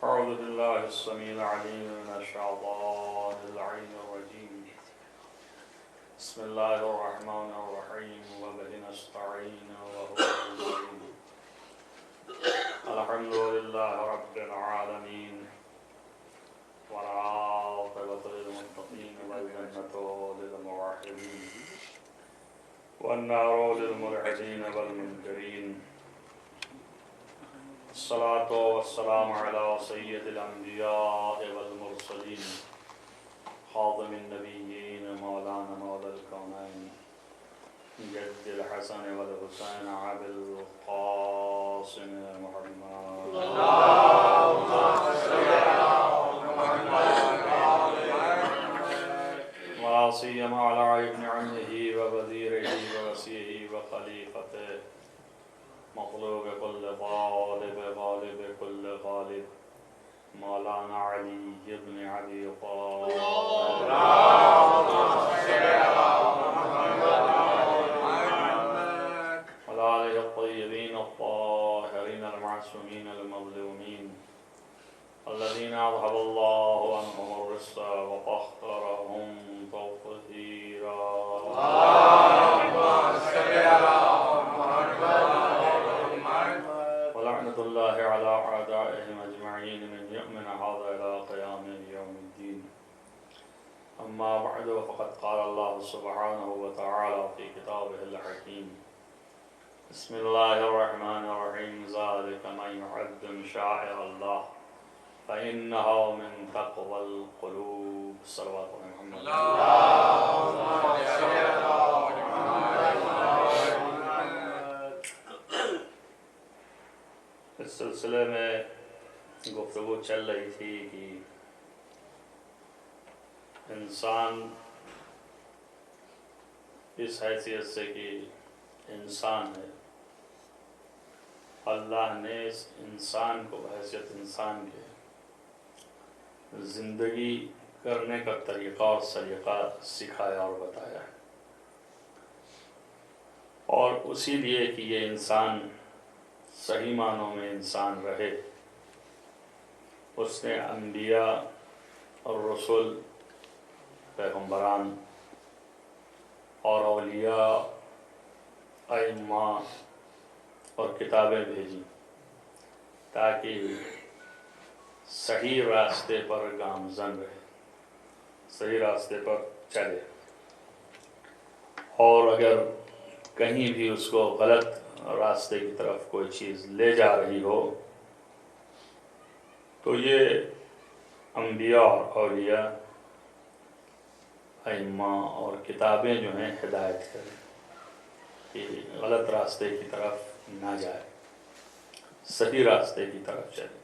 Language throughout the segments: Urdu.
أعوذ بالله السميع العليم من الشيطان اللعين الرجيم. بسم الله الرحمن الرحيم وبه نستعين وهو المستعين. الحمد لله رب العالمين والعاقبة للمتقين والجنة للموحدين والنار للملحدين والمنكرين. الصلاة والسلام على سيد الأنبياء والمرسلين خاتم النبيين مولانا مولى الكونين جد الحسن والحسين أبي القاسم محمد اللهم صل على محمد ولا سيما على ابن عمه ووزيره ووصيه وخليفته مطلوب كل طالب غالب كل غالب مولانا علي بن أبي طالب وعلى آله الطيبين الطاهرين المعصومين المظلومين الذين أذهب الله عنهم الرجس وطهرهم تطهيرا. ولعنة الله على أعدائهم أجمعين من يؤمن هذا إلى قيام يوم الدين. أما بعد فقد قال الله سبحانه وتعالى في كتابه الحكيم بسم الله الرحمن الرحيم ذلك من يعظم شعائر الله فإنه من تقوى القلوب. صلوات محمد. اس سلسلے میں گفتگو چل رہی تھی کہ انسان اس حیثیت سے کہ انسان ہے، اللہ نے اس انسان کو بحیثیت انسان کے زندگی کرنے کا طریقہ اور سلیقہ سکھایا اور بتایا ہے، اور اسی لیے کہ یہ انسان صحیح معنوں میں انسان رہے اس نے انبیاء اور رسول پیغمبران اور اولیاء ائمہ اور کتابیں بھیجی تاکہ صحیح راستے پر گامزن رہے، صحیح راستے پر چلے، اور اگر کہیں بھی اس کو غلط راستے کی طرف کوئی چیز لے جا رہی ہو تو یہ انبیاء اور اولیاء ائمہ اور کتابیں جو ہیں ہدایت کریں کہ غلط راستے کی طرف نہ جائے، صحیح راستے کی طرف چلے.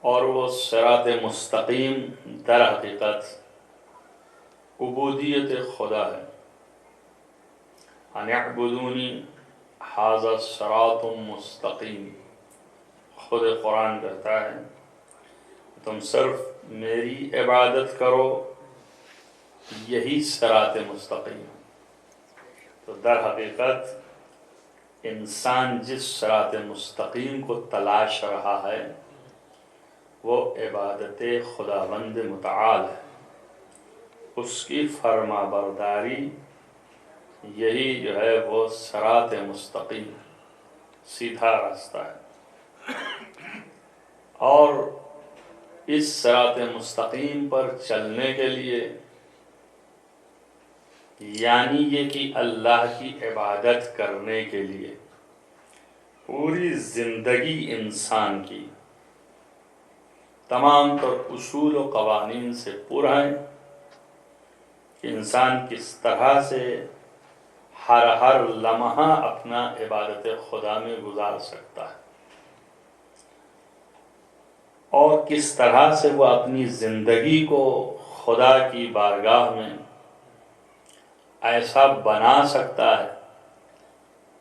اور وہ صراط مستقیم در حقیقت عبودیت خدا ہے. ان اعبدونی ھذا صراط مستقیم، خود قرآن کہتا ہے تم صرف میری عبادت کرو، یہی صراط مستقیم. تو در حقیقت انسان جس صراط مستقیم کو تلاش رہا ہے وہ عبادت خداوند متعال ہے، اس کی فرما برداری، یہی جو ہے وہ صراط مستقیم سیدھا راستہ ہے. اور اس صراط مستقیم پر چلنے کے لیے یعنی یہ کہ اللہ کی عبادت کرنے کے لیے پوری زندگی انسان کی تمام تر اصول و قوانین سے پر ہیں کہ انسان کس طرح سے ہر لمحہ اپنا عبادت خدا میں گزار سکتا ہے، اور کس طرح سے وہ اپنی زندگی کو خدا کی بارگاہ میں ایسا بنا سکتا ہے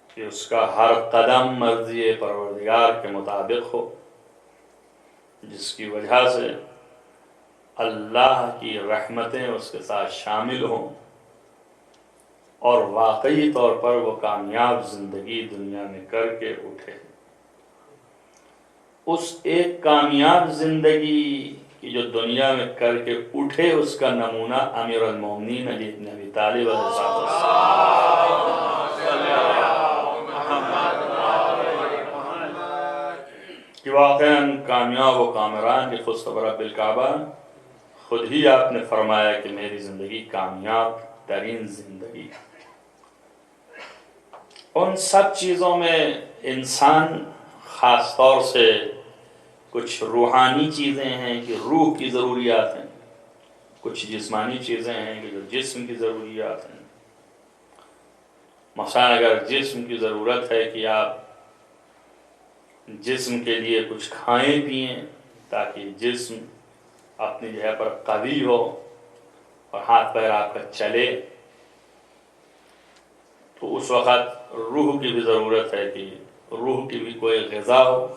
کہ اس کا ہر قدم مرضی پروردگار کے مطابق ہو، جس کی وجہ سے اللہ کی رحمتیں اس کے ساتھ شامل ہوں اور واقعی طور پر وہ کامیاب زندگی دنیا میں کر کے اٹھے۔ اس ایک کامیاب زندگی کی جو دنیا میں کر کے اٹھے، اس کا نمونہ امیر المومنین علی بن ابی طالب علیہ السلام کہ واقعاً کامیاب و کامران کے خود رب الکعبہ خود ہی آپ نے فرمایا کہ میری زندگی کامیاب ترین زندگی۔ ان سب چیزوں میں انسان خاص طور سے کچھ روحانی چیزیں ہیں کہ روح کی ضروریات ہیں، کچھ جسمانی چیزیں ہیں کہ جو جسم کی ضروریات ہیں۔ مثلا اگر جسم کی ضرورت ہے کہ آپ جسم کے لیے کچھ کھائیں پئیں تاکہ جسم اپنی جگہ پر قوی ہو اور ہاتھ پیر آپ کا چلے، تو اس وقت روح کی بھی ضرورت ہے کہ روح کی بھی کوئی غذا ہو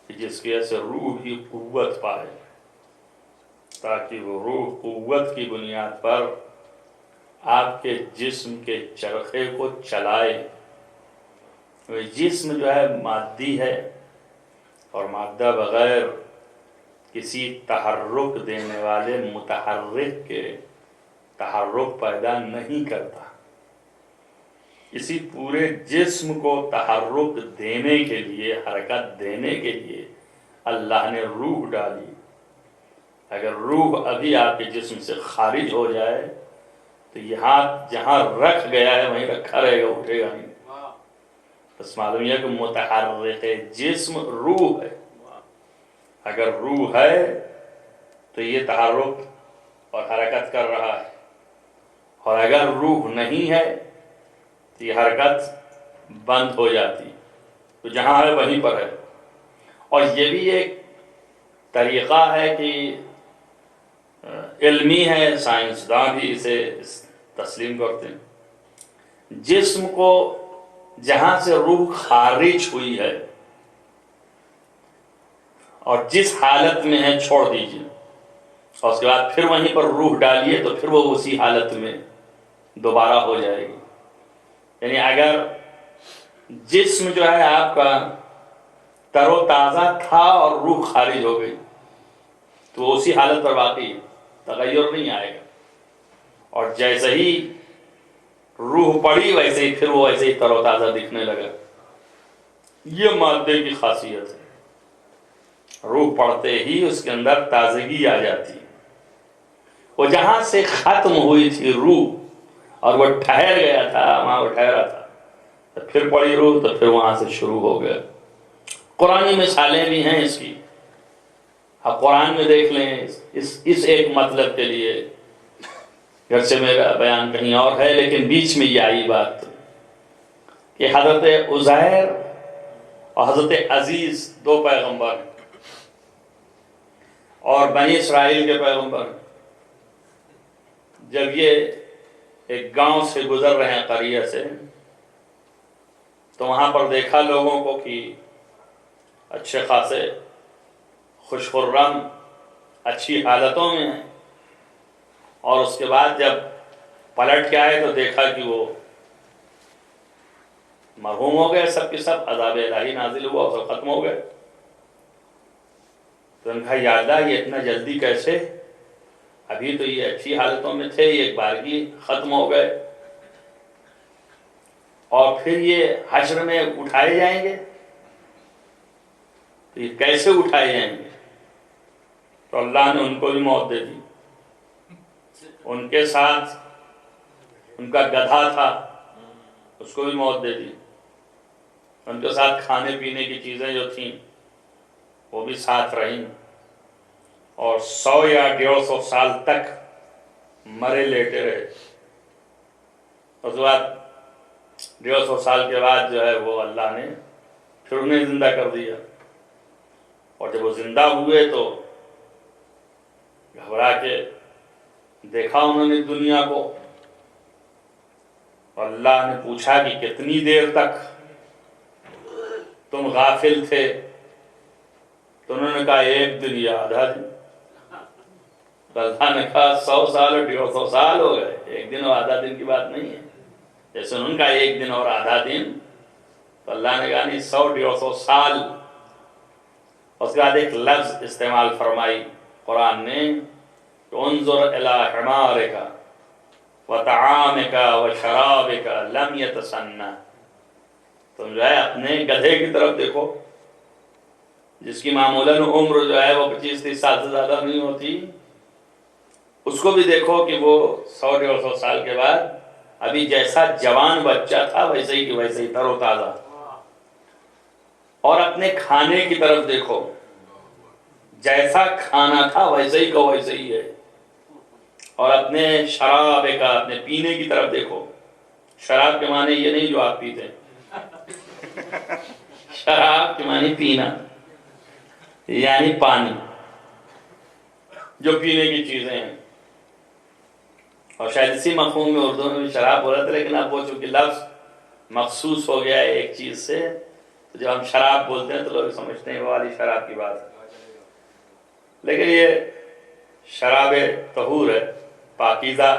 کہ جس کی وجہ سے روح کی قوت پائے، تاکہ وہ روح قوت کی بنیاد پر آپ کے جسم کے چرخے کو چلائے۔ جسم جو ہے مادی ہے، اور مادہ بغیر کسی تحرک دینے والے متحرک کے تحرک پیدا نہیں کرتا۔ اسی پورے جسم کو تحرک دینے کے لیے، حرکت دینے کے لیے اللہ نے روح ڈالی۔ اگر روح ابھی آپ کے جسم سے خارج ہو جائے تو یہ ہاتھ جہاں رکھ گیا ہے وہیں رکھا رہے گا، اٹھے گا نہیں۔ بس معلوم یہ کہ متحرک جسم روح ہے۔ اگر روح ہے تو یہ تحرک اور حرکت کر رہا ہے، اور اگر روح نہیں ہے تو یہ حرکت بند ہو جاتی، تو جہاں ہے وہیں پر ہے۔ اور یہ بھی ایک طریقہ ہے کہ علمی ہے، سائنسداں بھی اسے تسلیم کرتے ہیں۔ جسم کو جہاں سے روح خارج ہوئی ہے اور جس حالت میں ہے چھوڑ دیجیے، اور اس کے بعد پھر وہیں پر روح ڈالیے تو پھر وہ اسی حالت میں دوبارہ ہو جائے گی۔ یعنی اگر جسم جو ہے آپ کا تر و تازہ تھا اور روح خارج ہو گئی تو وہ اسی حالت پر باقی ہے، تغیر نہیں آئے گا، اور جیسے ہی روح پڑی ویسے ہی پھر وہ ایسے ہی تر و تازہ دکھنے لگا۔ یہ مادے کی خاصیت ہے، روح پڑتے ہی اس کے اندر تازگی آ جاتی ہے۔ وہ جہاں سے ختم ہوئی تھی روح اور وہ ٹھہر گیا تھا، وہاں وہ ٹھہرا تھا، تو پھر پڑی روح تو پھر وہاں سے شروع ہو گیا۔ قرآنی مثالیں بھی ہیں اس کی، آپ قرآن میں دیکھ لیں اس ایک مطلب کے لیے، گرچہ میرا بیان کہیں اور ہے لیکن بیچ میں یہ آئی بات کہ حضرت عزیر اور حضرت عزیز دو پیغمبر ہیں، اور بنی اسرائیل کے پیغمبر، جب یہ ایک گاؤں سے گزر رہے ہیں قریہ سے، تو وہاں پر دیکھا لوگوں کو کہ اچھے خاصے خوش خرم اچھی حالتوں میں ہیں، اور اس کے بعد جب پلٹ کے آئے تو دیکھا کہ وہ مرحوم ہو گئے، سب کے سب عذاب الہی نازل ہوا اور سب ختم ہو گئے۔ تو ان کا یا اللہ یہ اتنا جلدی کیسے، ابھی تو یہ اچھی حالتوں میں تھے، یہ ایک بارگی ختم ہو گئے، اور پھر یہ حشر میں اٹھائے جائیں گے، تو یہ کیسے اٹھائے جائیں گے؟ تو اللہ نے ان کو بھی موت دے دی۔ ان کے ساتھ ان کا گدھا تھا، اس کو بھی موت دے دی۔ ان کے ساتھ کھانے پینے کی چیزیں جو تھیں وہ بھی ساتھ رہیں، اور 100 یا 150 سال تک مرے لیٹے رہے. اس کے بعد 150 سال کے بعد جو ہے وہ اللہ نے پھر انہیں زندہ کر دیا. اور جب وہ زندہ ہوئے تو گھبرا کے دیکھا انہوں نے دنیا کو. اللہ نے پوچھا کہ کتنی دیر تک تم غافل تھے؟ تو انہوں نے کہا 1 دن یا آدھا دن. تو اللہ نے کہا 100 سال اور 150 سال ہو گئے، 1 دن اور آدھا دن کی بات نہیں ہے. جیسے انہوں نے کہا 1 دن اور آدھا دن، تو اللہ نے کہا نہیں 100-150 سال. اس کے بعد ایک لفظ استعمال فرمائی قرآن نے کہ انظر الی حمارک وطعامک وشرابک لم یتسنہ. تم جو ہے اپنے گدھے کی طرف دیکھو جس کی معمولاً عمر جو ہے وہ 25-30 سال سے زیادہ نہیں ہوتی. اس کو بھی دیکھو کہ وہ 100-150 سال کے بعد ابھی جیسا جوان بچہ تھا ویسے ہی تر و تازہ. اور اپنے کھانے کی طرف دیکھو، جیسا کھانا تھا ویسے ہی کا ویسے ہی ہے. اور اپنے شراب کا، اپنے پینے کی طرف دیکھو. شراب کے معنی یہ نہیں جو آپ پیتے، شراب کے معنی پینا، یعنی پانی، جو پینے کی چیزیں ہیں. اور شاید اسی مفہوم میں اردو میں بھی شراب بولا تھا، لیکن اب وہ چونکہ لفظ مخصوص ہو گیا ہے ایک چیز سے، تو جب ہم شراب بولتے ہیں تو لوگ سمجھتے ہیں وہ والی شراب کی بات ہے. لیکن یہ شراب طہور ہے، پاکیزہ.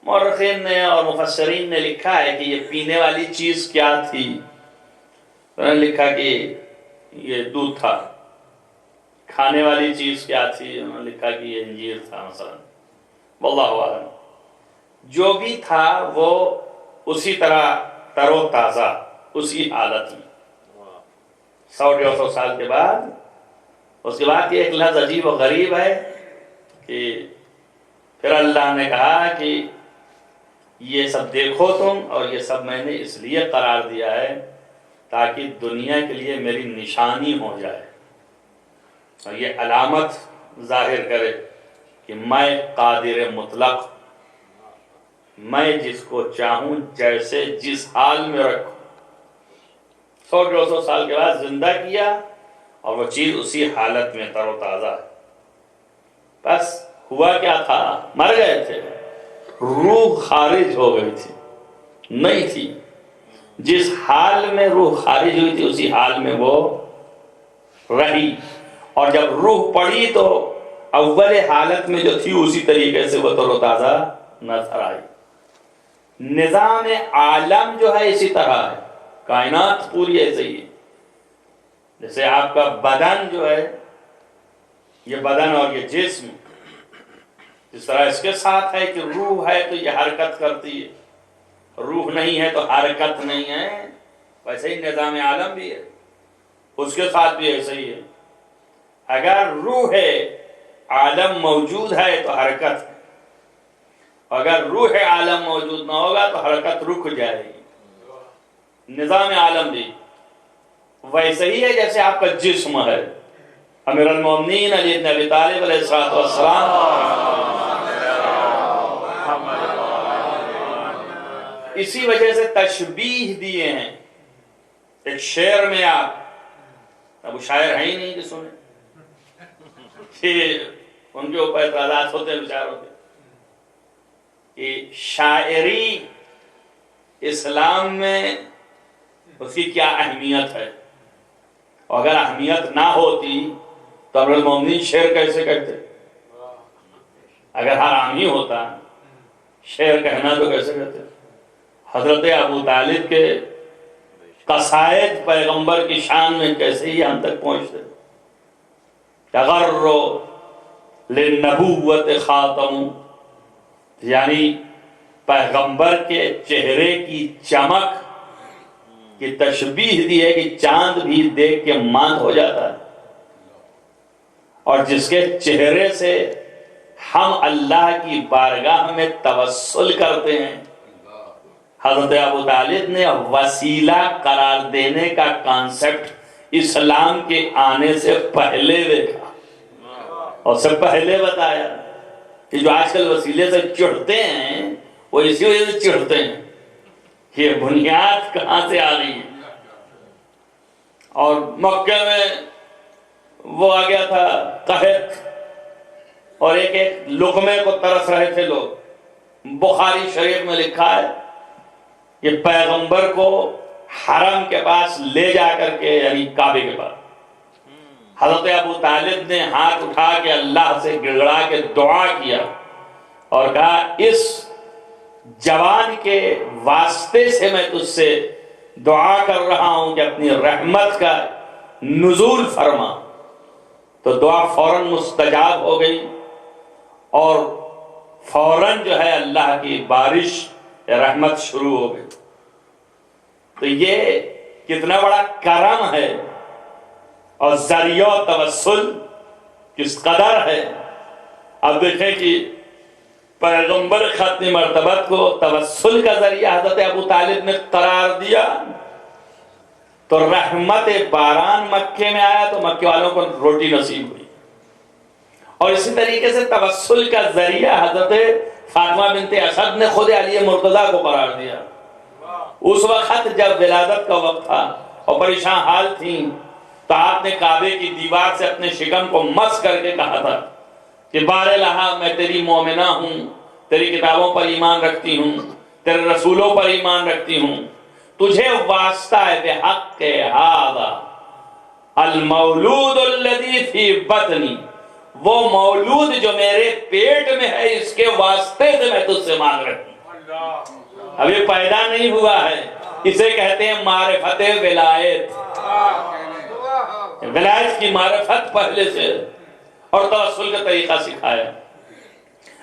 مورخین نے اور مفسرین نے لکھا ہے کہ یہ پینے والی چیز کیا تھی. انہوں نے لکھا کہ یہ دودھ تھا. کھانے والی چیز کیا تھی؟ انہوں نے لکھا کہ یہ انجیر تھا مثلا. واللہ اعلم. جو بھی تھا وہ اسی طرح تر و تازہ، اسی حالت میں 100-150 سال کے بعد. اس کے بعد یہ ایک لفظ عجیب و غریب ہے کہ پھر اللہ نے کہا کہ یہ سب دیکھو تم، اور یہ سب میں نے اس لیے قرار دیا ہے تاکہ دنیا کے لیے میری نشانی ہو جائے اور یہ علامت ظاہر کرے کہ میں قادر مطلق، میں جس کو چاہوں جیسے جس حال میں رکھوں. 100-200 سال کے بعد زندہ کیا اور وہ چیز اسی حالت میں تر و تازہ ہے. بس ہوا کیا تھا؟ مر گئے تھے، روح خارج ہو گئی تھی، نہیں تھی. جس حال میں روح خارج ہوئی تھی اسی حال میں وہ رہی. اور جب روح پڑی تو اول حالت میں جو تھی اسی طریقے سے وہ تر و تازہ نظر آئی. نظام عالم جو ہے اسی طرح ہے، کائنات پوری ایسے ہی ہے. جیسے آپ کا بدن جو ہے، یہ بدن اور یہ جسم جس طرح اس کے ساتھ ہے کہ روح ہے تو یہ حرکت کرتی ہے، روح نہیں ہے تو حرکت نہیں ہے، ویسے ہی نظام عالم بھی ہے، اس کے ساتھ بھی ایسے ہی ہے. اگر روح عالم موجود ہے تو حرکت ہے، اگر روح عالم موجود نہ ہوگا تو حرکت رک جائے گی. نظام عالم بھی ویسے ہی ہے جیسے آپ کا جسم ہے. امیر المومنین علی بن ابی طالب علیہ السلام اسی وجہ سے تشبیہ دیے ہیں. ایک شعر میں آپ، اب وہ شاعر ہیں ہی نہیں کہ سنیں، ان کے اوپر اعتراضات ہوتے ہیں بیچاروں کے کہ شاعری اسلام میں اس کی کیا اہمیت ہے، اور اگر اہمیت نہ ہوتی تو امیر المومنین شعر کیسے کہتے؟ اگر حرام ہی ہوتا شعر کہنا تو کیسے کہتے؟ حضرت ابو طالب کے قصائد پیغمبر کی شان میں کیسے ہی ہم تک پہنچتے؟ تغر للنبوت خاتم، یعنی پیغمبر کے چہرے کی چمک کی تشبیہ دی ہے کہ چاند بھی دیکھ کے ماند ہو جاتا ہے، اور جس کے چہرے سے ہم اللہ کی بارگاہ میں توسل کرتے ہیں. حضرت ابو طالب نے وسیلہ قرار دینے کا کانسیپٹ اسلام کے آنے سے پہلے دیکھا، اور سے پہلے بتایا یہ جو آج کل وسیلے سے چڑھتے ہیں وہ اسی وجہ سے چڑھتے ہیں، یہ بنیاد کہاں سے آ رہی ہے؟ اور مکے میں وہ آ گیا تھا قحط، اور ایک ایک لقمے کو ترس رہے تھے لوگ۔ بخاری شریف میں لکھا ہے کہ پیغمبر کو حرم کے پاس لے جا کر کے، یعنی کعبے کے پاس، حضرت ابو طالب نے ہاتھ اٹھا کے اللہ سے گڑگڑا کے دعا کیا اور کہا اس جوان کے واسطے سے میں تجھ سے دعا کر رہا ہوں کہ اپنی رحمت کا نزول فرما۔ تو دعا فوراً مستجاب ہو گئی اور فوراً جو ہے اللہ کی بارش رحمت شروع ہو گئی۔ تو یہ کتنا بڑا کرم ہے اور ذریعہ توسل کس قدر ہے۔ اب دیکھیں کہ پیغمبر ختم مرتبت کو توسل کا ذریعہ حضرت ابو طالب نے قرار دیا تو رحمت باران مکے میں آیا تو مکے والوں کو روٹی نصیب ہوئی، اور اسی طریقے سے توسل کا ذریعہ حضرت فاطمہ بنت اسد نے خود علی مرتضیٰ کو قرار دیا۔ اس وقت جب ولادت کا وقت تھا اور پریشان حال تھیں تو آپ نے کعبے کی دیوار سے اپنے شکم کو مس کر کے کہا تھا کہ بارالہا میں تیری مومنہ ہوں، تیری کتابوں پر ایمان رکھتی ہوں، تیرے رسولوں پر ایمان رکھتی ہوں، تجھے واسطہ ہے بحق ھذا المولود الذی فی بطنی، وہ مولود جو میرے پیٹ میں ہے اس کے واسطے سے میں تجھ سے مانگ رہی ہوں۔ ابھی پیدا نہیں ہوا ہے، اسے کہتے ہیں معرفت ولایت، ولایت کی معرفت پہلے سے، اور توسل کا طریقہ سکھایا۔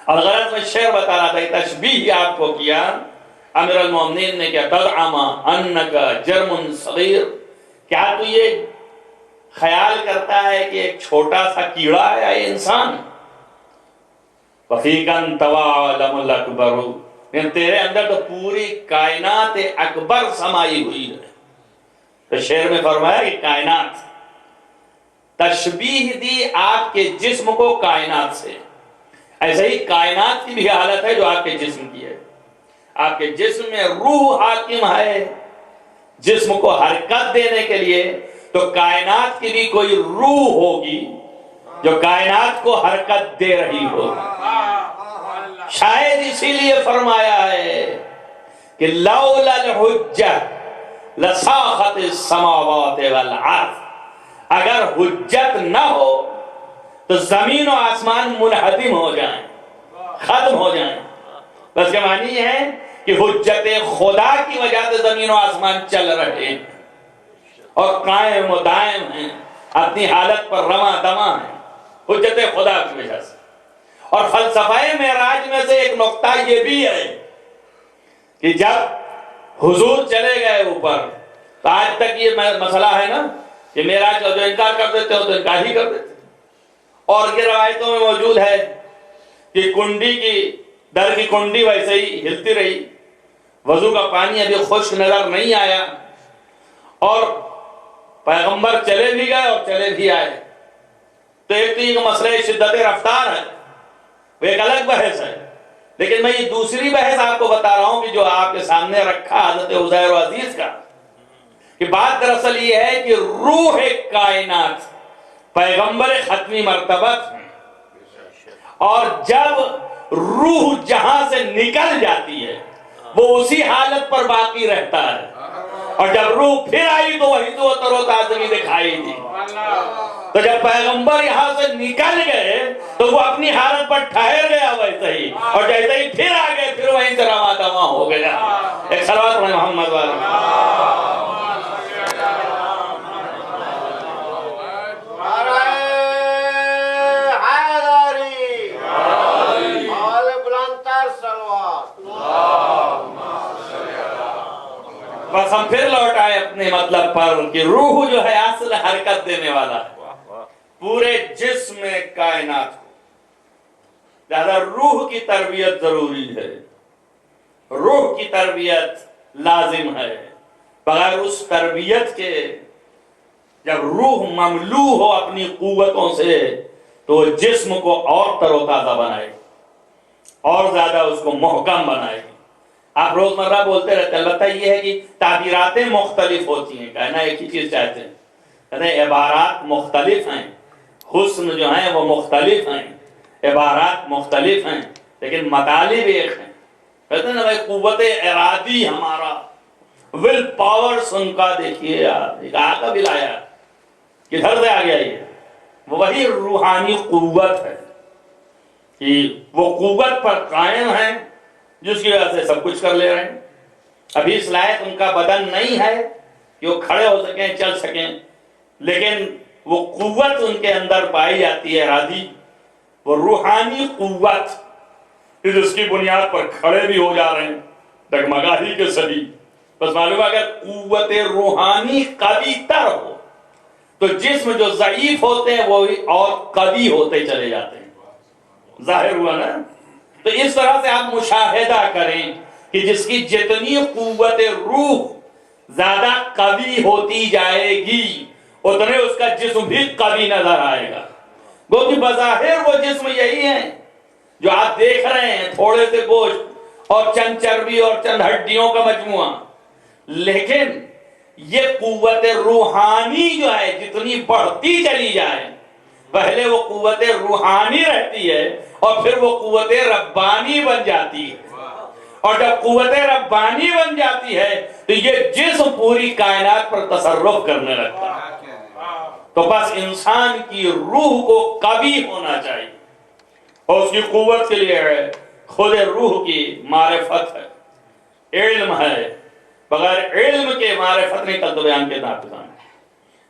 اور غلط میں شعر بتا رہا تھا، تشبیہ آپ کو کیا امیر المومنین نے، کیا تزعم انک جرم صغیر، کیا تو یہ خیال کرتا ہے کہ ایک چھوٹا سا کیڑا ہے یہ انسان؟ وفیک انت وعالم الاکبر، تیرے اندر تو پوری کائنات اکبر سمائی ہوئی ہے۔ تو شعر میں فرمایا کہ کائنات، تشبیہ دی آپ کے جسم کو کائنات سے، ایسے ہی کائنات کی بھی حالت ہے جو آپ کے جسم کی ہے۔ آپ کے جسم میں روح حاکم ہے جسم کو حرکت دینے کے لیے، تو کائنات کی بھی کوئی روح ہوگی جو کائنات کو حرکت دے رہی ہو۔ شاید اسی لیے فرمایا ہے کہ لولا الحجہ لساخت السماوات والارض، اگر حجت نہ ہو تو زمین و آسمان منہدم ہو جائیں، ختم ہو جائیں۔ بس کے معنی یہ ہے کہ حجت خدا کی وجہ سے زمین و آسمان چل رہے ہیں اور قائم و دائم ہیں، اپنی حالت پر رواں دواں ہیں، حجت خدا کی وجہ سے۔ اور فلسفہ معراج میں سے ایک نقطہ یہ بھی ہے کہ جب حضور چلے گئے اوپر، تو آج تک یہ مسئلہ ہے نا کہ معراج کا جو انکار کر دیتے ہو تو انکار ہی کر دیتے، اور یہ روایتوں میں موجود ہے کہ کنڈی کی در کی کنڈی ویسے ہی ہلتی رہی، وضو کا پانی ابھی خشک نظر نہیں آیا، اور پیغمبر چلے بھی گئے اور چلے بھی آئے۔ تو ایک تو یہ مسئلہ شدت رفتار ہے، وہ ایک الگ بحث ہے، لیکن میں یہ دوسری بحث آپ کو بتا رہا ہوں کہ جو آپ کے سامنے رکھا حضرت عزیر و عزیز کا، کہ بات دراصل یہ ہے کہ روح کائنات پیغمبر ختمی مرتبت، اور جب روح جہاں سے نکل جاتی ہے وہ اسی حالت پر باقی رہتا ہے، اور جب روح پھر آئی تو وہی تو تر و تازگی دکھائی دی۔ تو جب پیغمبر یہاں سے نکل گئے تو وہ اپنی حالت پر ٹھہر گیا ویسے ہی، اور جیسے ہی پھر آ گئے پھر وہیں سے رواں دواں ہو گیا۔ ایک صلوات پڑھیں محمد والے۔ بس ہم پھر لوٹ آئے اپنے مطلب پر کہ روح جو ہے اصل حرکت دینے والا ہے پورے جسم کائنات کو، لہذا روح کی تربیت ضروری ہے، روح کی تربیت لازم ہے۔ بغیر اس تربیت کے جب روح مملو ہو اپنی قوتوں سے تو جسم کو اور تر و تازہ بنائے، اور زیادہ اس کو محکم بنائے گی. آپ روزمرہ بولتے رہتے ہیں، البتہ یہ ہے کہ تعبیراتیں مختلف ہوتی ہیں، کہنا ایک ہی چیز چاہتے ہیں، کہتے ہیں عبارات مختلف ہیں، حسن جو ہیں وہ مختلف ہیں، عبارات مختلف ہیں، لیکن مطالب ایک ہیں. کہتے ہیں نا بھائی قوت ارادی ہمارا، ول پاورز ان کا دیکھیے یار، کہاں کا بل آیا، کدھر سے آ گیا یہ؟ وہی روحانی قوت ہے کہ وہ قوت پر قائم ہیں جس کی وجہ سے سب کچھ کر لے رہے ہیں. ابھی اس لائق ان کا بدن نہیں ہے کہ وہ کھڑے ہو سکیں، چل سکیں، لیکن وہ قوت ان کے اندر پائی جاتی ہے ارادی، وہ روحانی قوت جس کی بنیاد پر کھڑے بھی ہو جا رہے ہیں ڈگمگاہی کے سبھی. بس معلوم ہے اگر قوت روحانی قوی تر ہو تو جسم جو ضعیف ہوتے ہیں وہ اور قوی ہوتے چلے جاتے ہیں. ظاہر ہوا نا؟ تو اس طرح سے آپ مشاہدہ کریں کہ جس کی جتنی قوت روح زیادہ قوی ہوتی جائے گی اتنے اس کا جسم بھی قوی نظر آئے گا. کیونکہ بظاہر وہ جسم یہی ہے جو آپ دیکھ رہے ہیں، تھوڑے سے گوشت اور چند چربی اور چند ہڈیوں کا مجموعہ، لیکن یہ قوت روحانی جو ہے جتنی بڑھتی چلی جائے، پہلے وہ قوت روحانی رہتی ہے اور پھر وہ قوت ربانی بن جاتی ہے. اور جب قوت ربانی بن جاتی ہے تو یہ جسم پوری کائنات پر تصرف کرنے لگتا ہے. تو بس انسان کی روح کو قوی ہونا چاہیے، اور اس کی قوت کے لیے ہے خود روح کی معرفت ہے، علم ہے. بغیر علم کے معرفت نہیں، کل تو بیان کے ناقصان،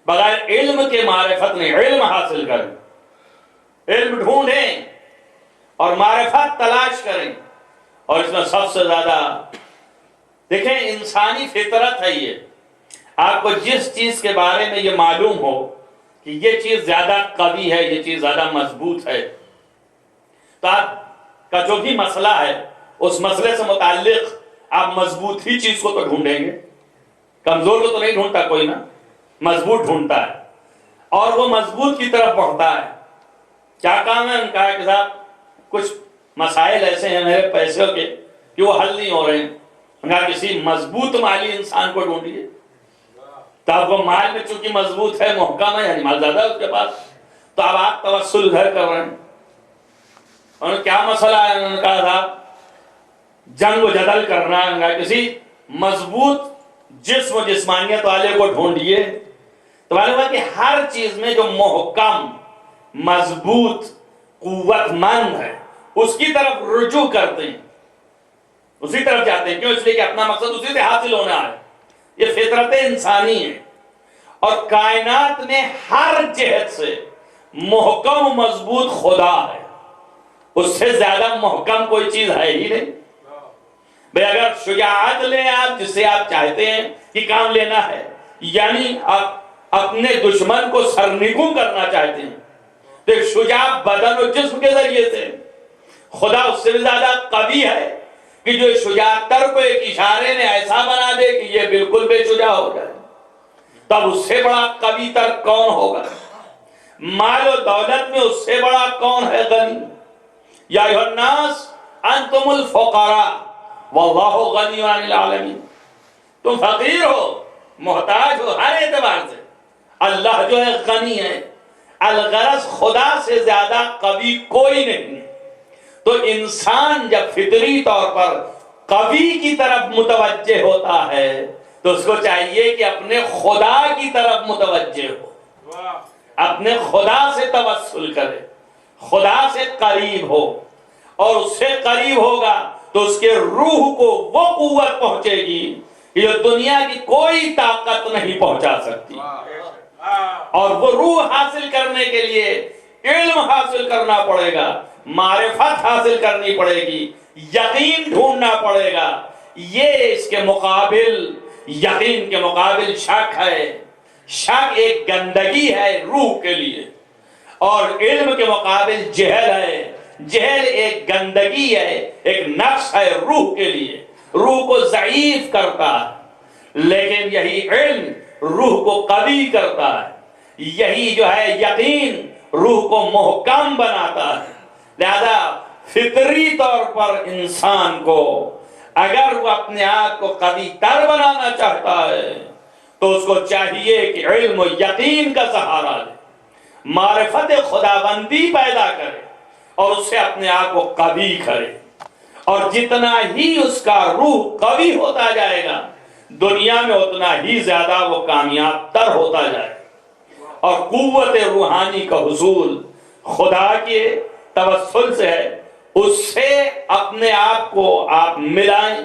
بغیر علم کے معرفت نہیں. علم حاصل کریں، علم ڈھونڈیں اور معرفت تلاش کریں. اور اس میں سب سے زیادہ دیکھیں انسانی فطرت ہے یہ. آپ کو جس چیز کے بارے میں یہ معلوم ہو کہ یہ چیز زیادہ قوی ہے، یہ چیز زیادہ مضبوط ہے، تو آپ کا جو بھی مسئلہ ہے اس مسئلے سے متعلق آپ مضبوط ہی چیز کو تو ڈھونڈیں گے. کمزور کو تو نہیں ڈھونڈتا کوئی نا، مضبوط ڈھونڈتا ہے اور وہ مضبوط کی طرف بڑھتا ہے. کیا کام ہے ان کا کہ صاحب کچھ مسائل ایسے ہیں میرے پیسوں کے کہ وہ حل نہیں ہو رہے ہیں. ان کا کسی مضبوط مالی انسان کو ڈھونڈیے. تو اب وہ مال میں چونکہ مضبوط ہے، محکم ہے، یعنی مال زیادہ ہے اس کے پاس، تو اب آپ توسل ادھر کر رہے ہیں. اور کیا مسئلہ ہے؟ انہوں نے کہا صاحب جنگ و جدل کرنا ہے، کسی مضبوط جسم و جسمانیت والے کو ڈھونڈیے. تو معلوم ہے کہ ہر چیز میں جو محکم، مضبوط، قوت مند ہے اس کی طرف رجوع کرتے ہیں، اسی طرف جاتے ہیں. کیوں؟ اس لیے کہ اپنا مقصد اسی سے حاصل ہونا ہے. یہ فطرت انسانی ہے. اور کائنات میں ہر جہت سے محکم و مضبوط خدا ہے، اس سے زیادہ محکم کوئی چیز ہے ہی نہیں. بھئی اگر شجاعت لیں آپ، جس سے آپ چاہتے ہیں کہ کام لینا ہے، یعنی آپ اپنے دشمن کو سرنگوں کرنا چاہتے ہیں، تو ایک شجاع بدن و جسم کے ذریعے سے خدا اس سے بھی زیادہ قوی ہے کہ جو شجاع تر کو ایک اشارے میں ایسا بنا دے کہ یہ بالکل بے شجاع ہو جائے. تب اس سے بڑا قوی تر کون ہوگا؟ مال و دولت میں اس سے بڑا کون ہے غنی؟ یا ایھا الناس انتم الفقراء واللہ غنی عن العالمین. تم فقیر ہو، محتاج ہو ہر اعتبار سے، اللہ جو ہے غنی ہے. الغرض خدا سے زیادہ قوی کوئی نہیں. تو انسان جب فطری طور پر قوی کی طرف متوجہ ہوتا ہے تو اس کو چاہیے کہ اپنے خدا کی طرف متوجہ ہو، اپنے خدا سے توسل کرے، خدا سے قریب ہو. اور اس سے قریب ہوگا تو اس کے روح کو وہ قوت پہنچے گی کہ جو دنیا کی کوئی طاقت نہیں پہنچا سکتی. اور وہ روح حاصل کرنے کے لیے علم حاصل کرنا پڑے گا، معرفت حاصل کرنی پڑے گی، یقین ڈھونڈنا پڑے گا. یہ اس کے مقابل، یقین کے مقابل شک ہے. شک ایک گندگی ہے روح کے لیے، اور علم کے مقابل جہل ہے. جہل ایک گندگی ہے، ایک نقص ہے روح کے لیے، روح کو ضعیف کرتا ہے. لیکن یہی علم روح کو قوی کرتا ہے. یہی جو ہے یقین روح کو محکم بناتا ہے. لہذا فطری طور پر انسان کو اگر وہ اپنے آپ کو قوی تر بنانا چاہتا ہے تو اس کو چاہیے کہ علم و یقین کا سہارا لے، معرفت خداوندی پیدا کرے اور اس سے اپنے آپ کو قوی کرے، اور جتنا ہی اس کا روح قوی ہوتا جائے گا دنیا میں اتنا ہی زیادہ وہ کامیاب تر ہوتا جائے گا، اور قوت روحانی کا حصول خدا کے توسل سے ہے، اس سے اپنے آپ کو آپ ملائیں،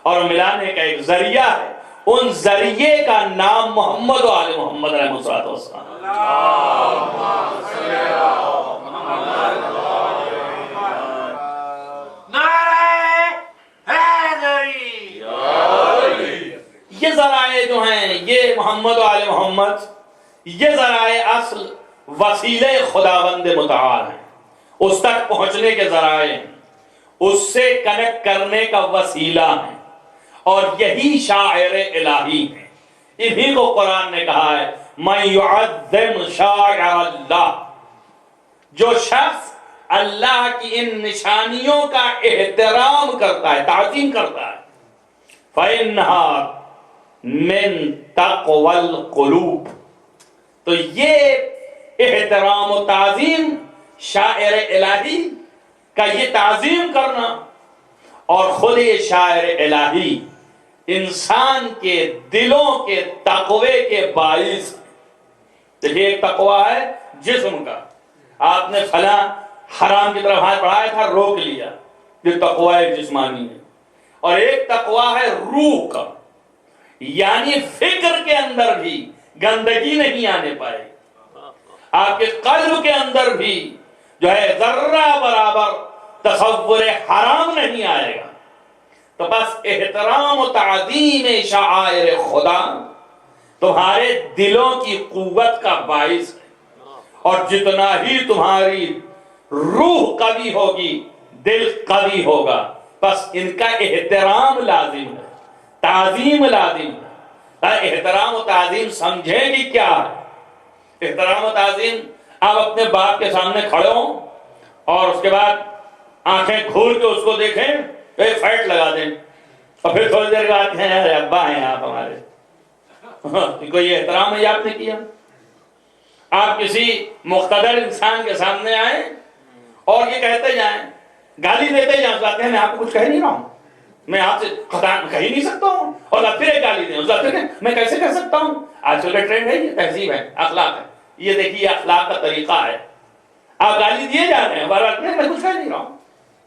اور ملانے کا ایک ذریعہ ہے، ان ذریعے کا نام محمد و آل محمد علیہ السلام۔ یہ ذرائع جو ہیں یہ محمد و آل محمد، یہ ذرائع اصل وسیلے خداوند متعال ہیں، اس تک پہنچنے کے ذرائع ہیں، اس سے کنیکٹ کرنے کا وسیلہ ہے، اور یہی شاعر الہی ہے۔ انہی کو قرآن نے کہا ہے مَن يُعَظِّمْ شَاعِرَ اللَّهِ، جو شخص اللہ کی ان نشانیوں کا احترام کرتا ہے، تعظیم کرتا ہے، فَإِنَّهَا مِن تَقْوَى الْقُلُوبِ، تو یہ احترام و تعظیم شاعر الہی کا یہ تعظیم کرنا، اور خود یہ شاعر الہی انسان کے دلوں کے تقوی کے باعث، دیکھیے ایک تقوی ہے جسم کا، آپ نے فلاں حرام کی طرف ہاتھ بڑھایا تھا روک لیا، یہ تقوی ایک جسمانی ہے، اور ایک تقوی ہے روح کا، یعنی فکر کے اندر بھی گندگی نہیں آنے پائے گی، آپ کے قلب کے اندر بھی جو ہے ذرہ برابر تصور حرام نہیں آئے گا۔ تو بس احترام و تعظیم شعائر خدا تمہارے دلوں کی قوت کا باعث ہے، اور جتنا ہی تمہاری روح قوی ہوگی دل قوی ہوگا، بس ان کا احترام لازم ہے، تعظیم لازم ہے۔ احترام و تعظیم سمجھیں گی کیا ہے؟ احترام و تعظیم آپ اپنے باپ کے سامنے کھڑے ہوں اور اس کے بعد آنکھیں کھول کے اس کو دیکھیں تو ایک فائٹ لگا دیں، اور پھر تھوڑی دیر بعد ہیں یار ابا ہیں آپ ہمارے، کوئی یہ احترام ہے آپ نے کیا؟ آپ کسی مقتدر انسان کے سامنے آئیں اور یہ کہتے جائیں، گالی دیتے جائیں، کہتے ہیں میں آپ کو کچھ کہہ نہیں رہا ہوں، میں آپ سے کہہ ہی نہیں سکتا ہوں، اور آپ پھر ایک گالی دیں، پھر میں کیسے کہہ سکتا ہوں؟ آج کل کا ٹرینڈ ہے، یہ تہذیب ہے، اخلاق ہے، یہ دیکھیے اخلاق کا طریقہ ہے، آپ گالی دیے جا رہے ہیں، بارہ میں کچھ کہہ نہیں رہا ہوں،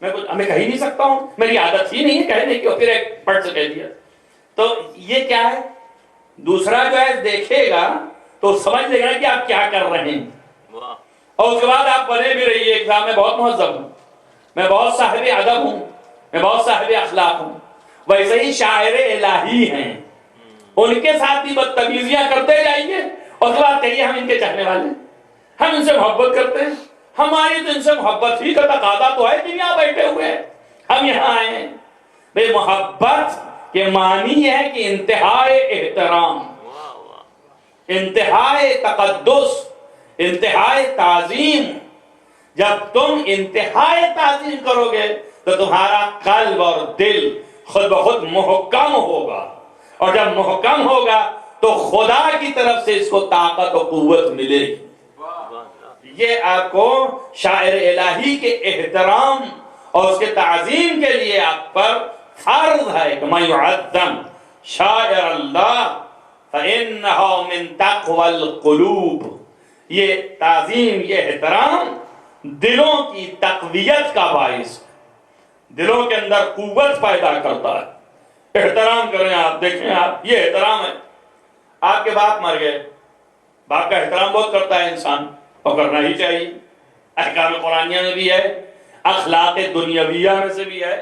میں کہہ ہی نہیں سکتا ہوں، میری عادت ہی نہیں ہے کہنے کی، اور پھر ایک پٹ سے کہہ دیا۔ تو یہ کیا ہے؟ دوسرا جو ہے دیکھے گا تو سمجھ لے گا کہ آپ کیا کر رہے ہیں، اور اس کے بعد آپ بنے بھی رہیے ایگزام میں بہت مہذب ہوں، میں بہت صاحب ادب ہوں، میں بہت صاحب اخلاق ہوں۔ ویسے ہی شاعر الہی ہیں، ان کے ساتھ بھی بدتمیزیاں کرتے جائیے، اور اس کے بعد کہیے ہم ان کے چاہنے والے ہیں، ہم ان سے محبت کرتے ہیں، ہماری تو ان سے محبت ہی کا تقاضا تو ہے کہ یہاں بیٹھے ہوئے ہیں، ہم یہاں آئے ہیں۔ بھئی محبت کے معنی یہ ہے کہ انتہائی احترام، انتہائی تقدس، انتہائی تعظیم۔ جب تم انتہائی تعظیم کرو گے تو تمہارا قلب اور دل خود بخود محکم ہوگا، اور جب محکم ہوگا تو خدا کی طرف سے اس کو طاقت و قوت ملے گی۔ یہ آپ کو شاعر الہی کے احترام اور اس کے تعظیم کے لیے آپ پر فرض ہے کہ مَن يُعَظِّمْ شَاعِرَ اللَّهِ فَإِنَّهُ مِن تَقْوَى الْقُلُوبِ، یہ تعظیم، یہ احترام دلوں کی تقویت کا باعث، دلوں کے اندر قوت پیدا کرتا ہے۔ احترام کریں، آپ دیکھیں، آپ یہ احترام ہے۔ آپ کے باپ مر گئے، باپ کا احترام بہت کرتا ہے انسان، اور کرنا ہی چاہیے، احکام قرآنیہ میں بھی ہے، اخلاق دنیاویہ میں سے بھی ہے،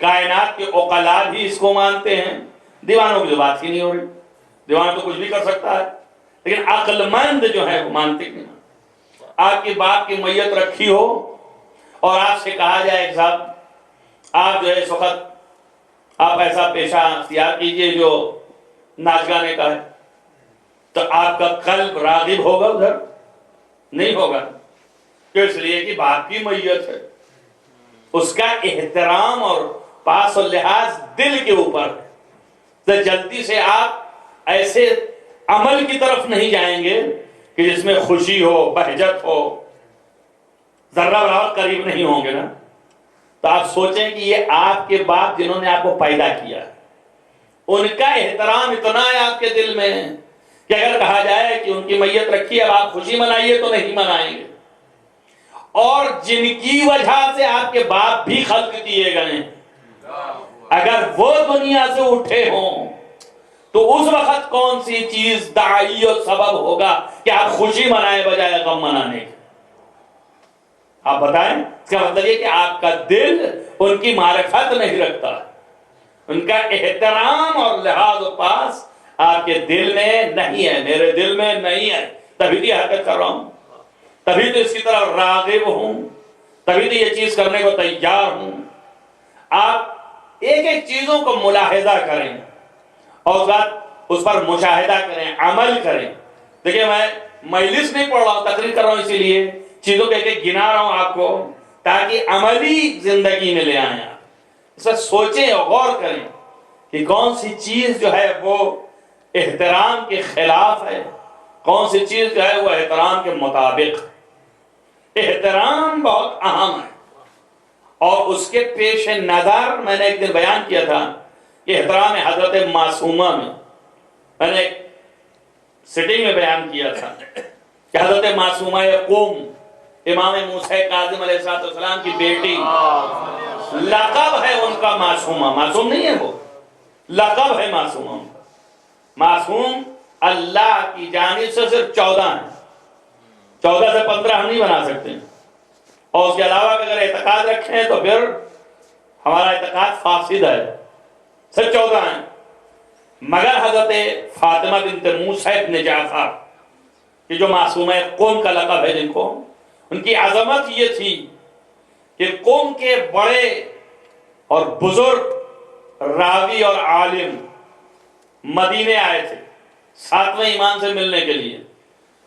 کائنات کے عقلاء بھی اس کو مانتے ہیں، دیوانوں کی تو بات ہی نہیں ہو رہی، دیوان تو کچھ بھی کر سکتا ہے، لیکن عقل مند جو ہے وہ مانتے نہیں۔ آپ کی باپ کی میت رکھی ہو اور آپ سے کہا جائے کہ صاحب آپ جو ہے اس وقت آپ ایسا پیشہ اختیار کیجئے جو ناچ گانے کا ہے، تو آپ کا قلب راغب ہوگا ادھر؟ نہیں ہوگا، کہ اس لیے کہ باپ کی میت ہے، اس کا احترام اور پاس و لحاظ دل کے اوپر ہے. تو جلدی سے آپ ایسے عمل کی طرف نہیں جائیں گے کہ جس میں خوشی ہو، بہجت ہو، ذرہ برابر قریب نہیں ہوں گے نا. تو آپ سوچیں کہ یہ آپ کے باپ جنہوں نے آپ کو پیدا کیا، ان کا احترام اتنا ہے آپ کے دل میں کہ اگر کہا جائے کہ ان کی میت رکھی اب آپ خوشی منائیے تو نہیں منائیں گے. اور جن کی وجہ سے آپ کے باپ بھی خلق کیے گئے ہیں، اگر وہ دنیا سے اٹھے ہوں تو اس وقت کون سی چیز داعی اور سبب ہوگا کہ آپ خوشی منائے بجائے غم منانے کے؟ آپ بتائیں. اس کا مطلب یہ کہ آپ کا دل ان کی معرفت نہیں رکھتا، ان کا احترام اور لحاظ و پاس آپ کے دل میں نہیں ہے، میرے دل میں نہیں ہے. تبھی تو یہ حرکت کر رہا ہوں، تبھی تو اس کی طرف راغب ہوں، تبھی تو یہ چیز کرنے کو تیار ہوں. آپ ایک ایک چیزوں کو ملاحظہ کریں اور اس پر مشاہدہ کریں، عمل کریں. دیکھیں میں مجلس نہیں پڑھ رہا ہوں، تقریر کر رہا ہوں، اسی لیے چیزوں کے ایک گنا رہا ہوں آپ کو تاکہ عملی زندگی میں لے آئیں. آپ اس پر سوچیں اور غور کریں کہ کون سی چیز جو ہے وہ احترام کے خلاف ہے، کون سی چیز جو ہے وہ احترام کے مطابق. احترام بہت اہم ہے اور اس کے پیش نظر میں نے ایک دن بیان کیا تھا کہ احترام حضرت معصومہ میں نے ایک سٹنگ میں بیان کیا تھا کہ حضرت معصومہ قوم امام موسیٰ کاظم علیہ السلام کی بیٹی، لقب ہے ان کا معصومہ، معصوم نہیں ہے وہ، لقب ہے معصومہ. معصوم اللہ کی جانب سے صرف 14 ہیں، 14 سے 15 ہم نہیں بنا سکتے. اور اس کے علاوہ اگر اعتقاد رکھیں تو پھر ہمارا اعتقاد فاسد ہے. صرف 14 ہیں. مگر حضرت فاطمہ بنت موسیٰ ابن جعفر کہ جو معصومہ قوم کا لقب ہے جن کو، ان کی عظمت یہ تھی کہ قوم کے بڑے اور بزرگ راوی اور عالم مدینے آئے تھے 7ویں ایمان سے ملنے کے لیے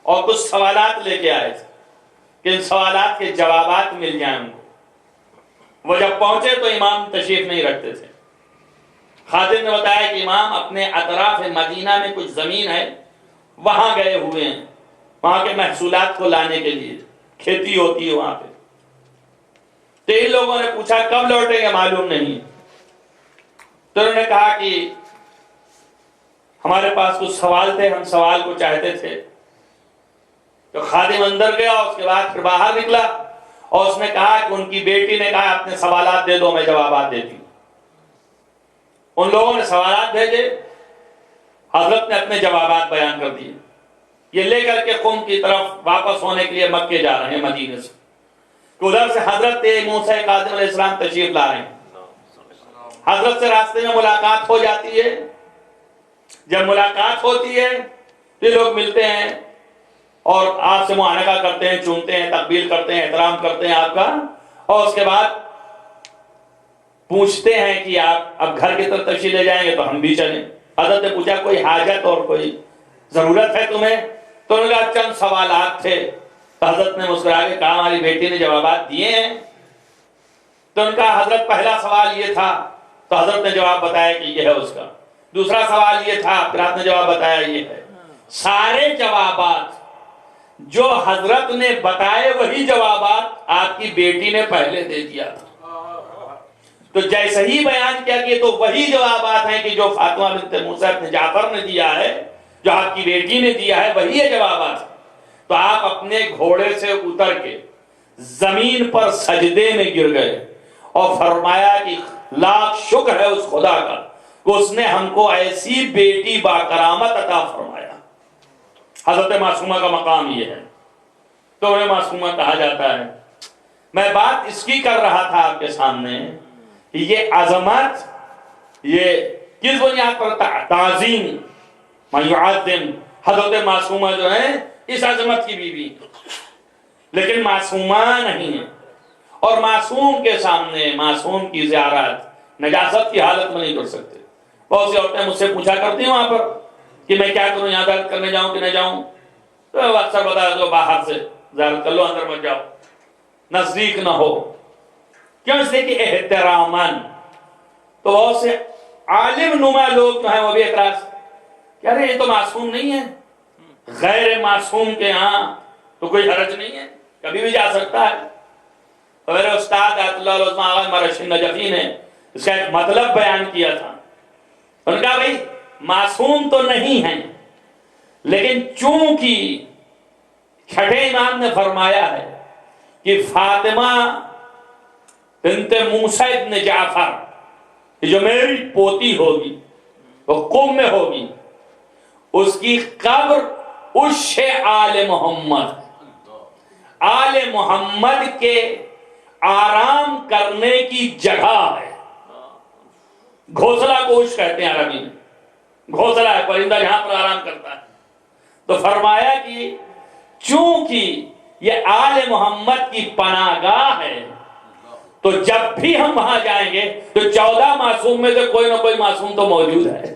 اور کچھ سوالات لے کے آئے تھے کہ ان سوالات کے جوابات مل جائیں ان کو. وہ جب پہنچے تو امام تشریف نہیں رکھتے تھے. خادم نے بتایا کہ امام اپنے اطراف مدینہ میں کچھ زمین ہے، وہاں گئے ہوئے ہیں، وہاں کے محصولات کو لانے کے لیے، کھیتی ہوتی ہے وہاں پہ. تو ان لوگوں نے پوچھا کب لوٹیں گے، معلوم نہیں. تو انہوں نے کہا کہ ہمارے پاس کچھ سوال تھے، ہم سوال کو چاہتے تھے. تو خادم اندر گیا اور اس کے بعد پھر باہر نکلا اور اس نے کہا کہ ان کی بیٹی نے کہا اپنے سوالات دے دو، میں جوابات دیتی ہوں. ان لوگوں نے سوالات بھیجے، حضرت نے اپنے جوابات بیان کر دیے. یہ لے کر کے قوم کی طرف واپس ہونے کے لیے مکے جا رہے ہیں مدینے سے. ادھر سے حضرت موسیٰ کاظم علیہ السلام تشریف لا رہے ہیں. حضرت سے راستے میں ملاقات ہو جاتی ہے. جب ملاقات ہوتی ہے تو لوگ ملتے ہیں اور آپ سے معانقہ کرتے ہیں، چومتے ہیں، تقبیل کرتے ہیں، احترام کرتے ہیں آپ کا. اور اس کے بعد پوچھتے ہیں کہ آپ اب گھر کی طرف تشریف لے جائیں گے تو ہم بھی چلیں. حضرت نے پوچھا کوئی حاجت اور کوئی ضرورت ہے تمہیں؟ تو انہوں نے کہا چند سوالات تھے. تو حضرت نے مسکرا کے کہا ہماری بیٹی نے جوابات دیے ہیں. تو ان کا حضرت پہلا سوال یہ تھا، تو حضرت نے جواب بتایا کہ یہ ہے اس کا. دوسرا سوال یہ تھا، پھر آپ نے جواب بتایا یہ ہے. سارے جوابات جو حضرت نے بتائے وہی جوابات آپ کی بیٹی نے پہلے دے دیا تھا. تو جیسے ہی بیان کیا کہ تو وہی جوابات ہیں کہ جو فاطمہ بنت موسیٰ ابن جعفر نے دیا ہے، جو آپ کی بیٹی نے دیا ہے، وہی ہے جوابات. تو آپ اپنے گھوڑے سے اتر کے زمین پر سجدے میں گر گئے اور فرمایا کہ لاکھ شکر ہے اس خدا کا کہ اس نے ہم کو ایسی بیٹی با کرامت عطا فرمایا. حضرت معصومہ کا مقام یہ ہے، تو انہیں معصومہ کہا جاتا ہے. میں بات اس کی کر رہا تھا آپ کے سامنے، یہ عظمت یہ کس بنیاد پر تعظیم من یعظم حضرت معصومہ جو ہے اس عظمت کی بیوی، لیکن معصومہ نہیں ہے. اور معصوم کے سامنے معصوم کی زیارت نجاست کی حالت میں نہیں کر سکتے. بہت سی عورتیں مجھ سے پوچھا کرتی ہیں وہاں پر کہ میں کیا کروں، یہاں زیارت کرنے جاؤں کہ نہ جاؤں. تو اکثر بتا دو باہر سے زیارت کر لو، اندر مت جاؤ، نزدیک نہ ہو. کیوں؟ اس لیے کہ احتراماً. تو بہت سے عالم نما لوگ جو ہیں وہ بھی اعتراض کہہ رہے ہیں یہ تو معصوم نہیں ہے، غیر معصوم کے ہاں تو کوئی حرج نہیں ہے، کبھی بھی جا سکتا ہے. تو میرے استاد آیت اللہ علیہ آغا مرشد نجفی نے اس کا ایک مطلب بیان کیا تھا. انہوں نے کہا بھائی معصوم تو نہیں ہیں، لیکن چونکہ چھٹے امام نے فرمایا ہے کہ فاطمہ بنت موسیٰ ابن جعفر جو میری پوتی ہوگی وہ قم میں ہوگی، اس کی قبر عش آل محمد، آل محمد کے آرام کرنے کی جگہ ہے. گھونسلہ کو عش کہتے ہیں عربی میں، گھونسلہ ہے پرندہ جہاں پر آرام کرتا ہے. تو فرمایا کہ چونکہ یہ آل محمد کی پناہ گاہ ہے تو جب بھی ہم وہاں جائیں گے تو 14 معصوم میں سے کوئی نہ کوئی معصوم تو موجود ہے.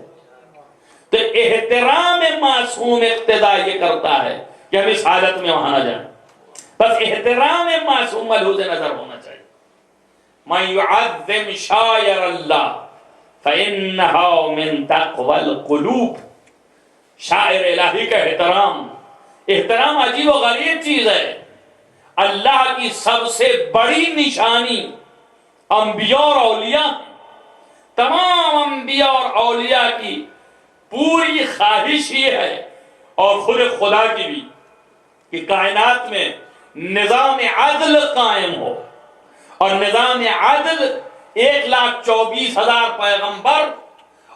تو احترام معصوم اقتضا یہ کرتا ہے کہ ہم اس حالت میں وہاں نہ جائیں. بس احترام معصوم ملحوظ نظر ہونا چاہیے. من يعظم شعائر اللہ فإنها من تقوى القلوب. شاعر الہی کا احترام عجیب و غریب چیز ہے. اللہ کی سب سے بڑی نشانی انبیاء اور اولیاء ہیں. تمام انبیاء اور اولیاء کی پوری خواہش یہ ہے اور خود خدا کی بھی کہ کائنات میں نظام عدل قائم ہو. اور نظام عدل 1,24,000 پیغمبر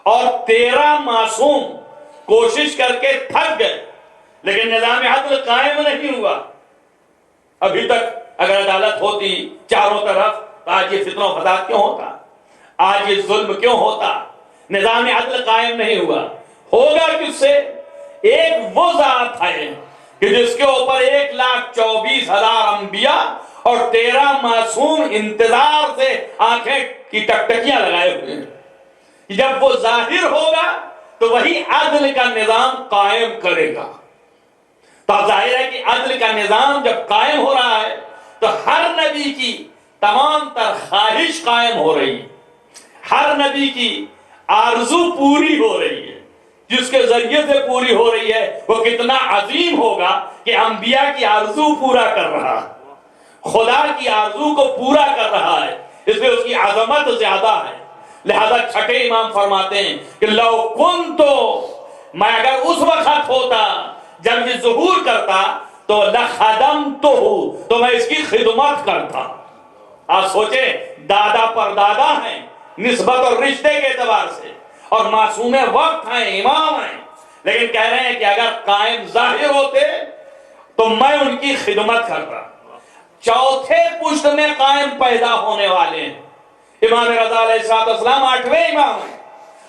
اور 13 معصوم کوشش کر کے تھک گئے لیکن نظام عدل قائم نہیں ہوا. ابھی تک اگر عدالت ہوتی چاروں طرف تو آج یہ فتنہ و فساد کیوں ہوتا؟ آج یہ ظلم کیوں ہوتا؟ نظام عدل قائم نہیں ہوا. ہوگا کس سے؟ ایک وہ ذات ہے کہ جس کے اوپر 1,24,000 انبیاء اور 13 معصوم انتظار سے آنکھیں کی ٹکٹکیاں لگائے ہوئے ہیں. جب وہ ظاہر ہوگا تو وہی عدل کا نظام قائم کرے گا. تو ظاہر ہے کہ عدل کا نظام جب قائم ہو رہا ہے تو ہر نبی کی تمام تر خواہش قائم ہو رہی ہے، ہر نبی کی آرزو پوری ہو رہی ہے. جس کے ذریعے سے پوری ہو رہی ہے وہ کتنا عظیم ہوگا کہ انبیاء کی آرزو پورا کر رہا ہے، خدا کی آرزو کو پورا کر رہا ہے، اس لیے اس کی عظمت زیادہ ہے. لہذا چھٹے امام فرماتے ہیں کہ لو کنتو، میں اگر اس وقت ہوتا جب یہ ظہور کرتا تو لخدمتہ، تو میں اس کی خدمت کرتا. آپ سوچیں دادا پر دادا ہیں نسبت اور رشتے کے اعتبار سے، اور معصوم وقت ہیں، امام ہیں، لیکن کہہ رہے ہیں کہ اگر قائم ظاہر ہوتے تو میں ان کی خدمت کرتا. چوتھے پشت میں قائم پیدا ہونے والے ہیں امام رضا علیہ السلام 8ویں امام ہیں،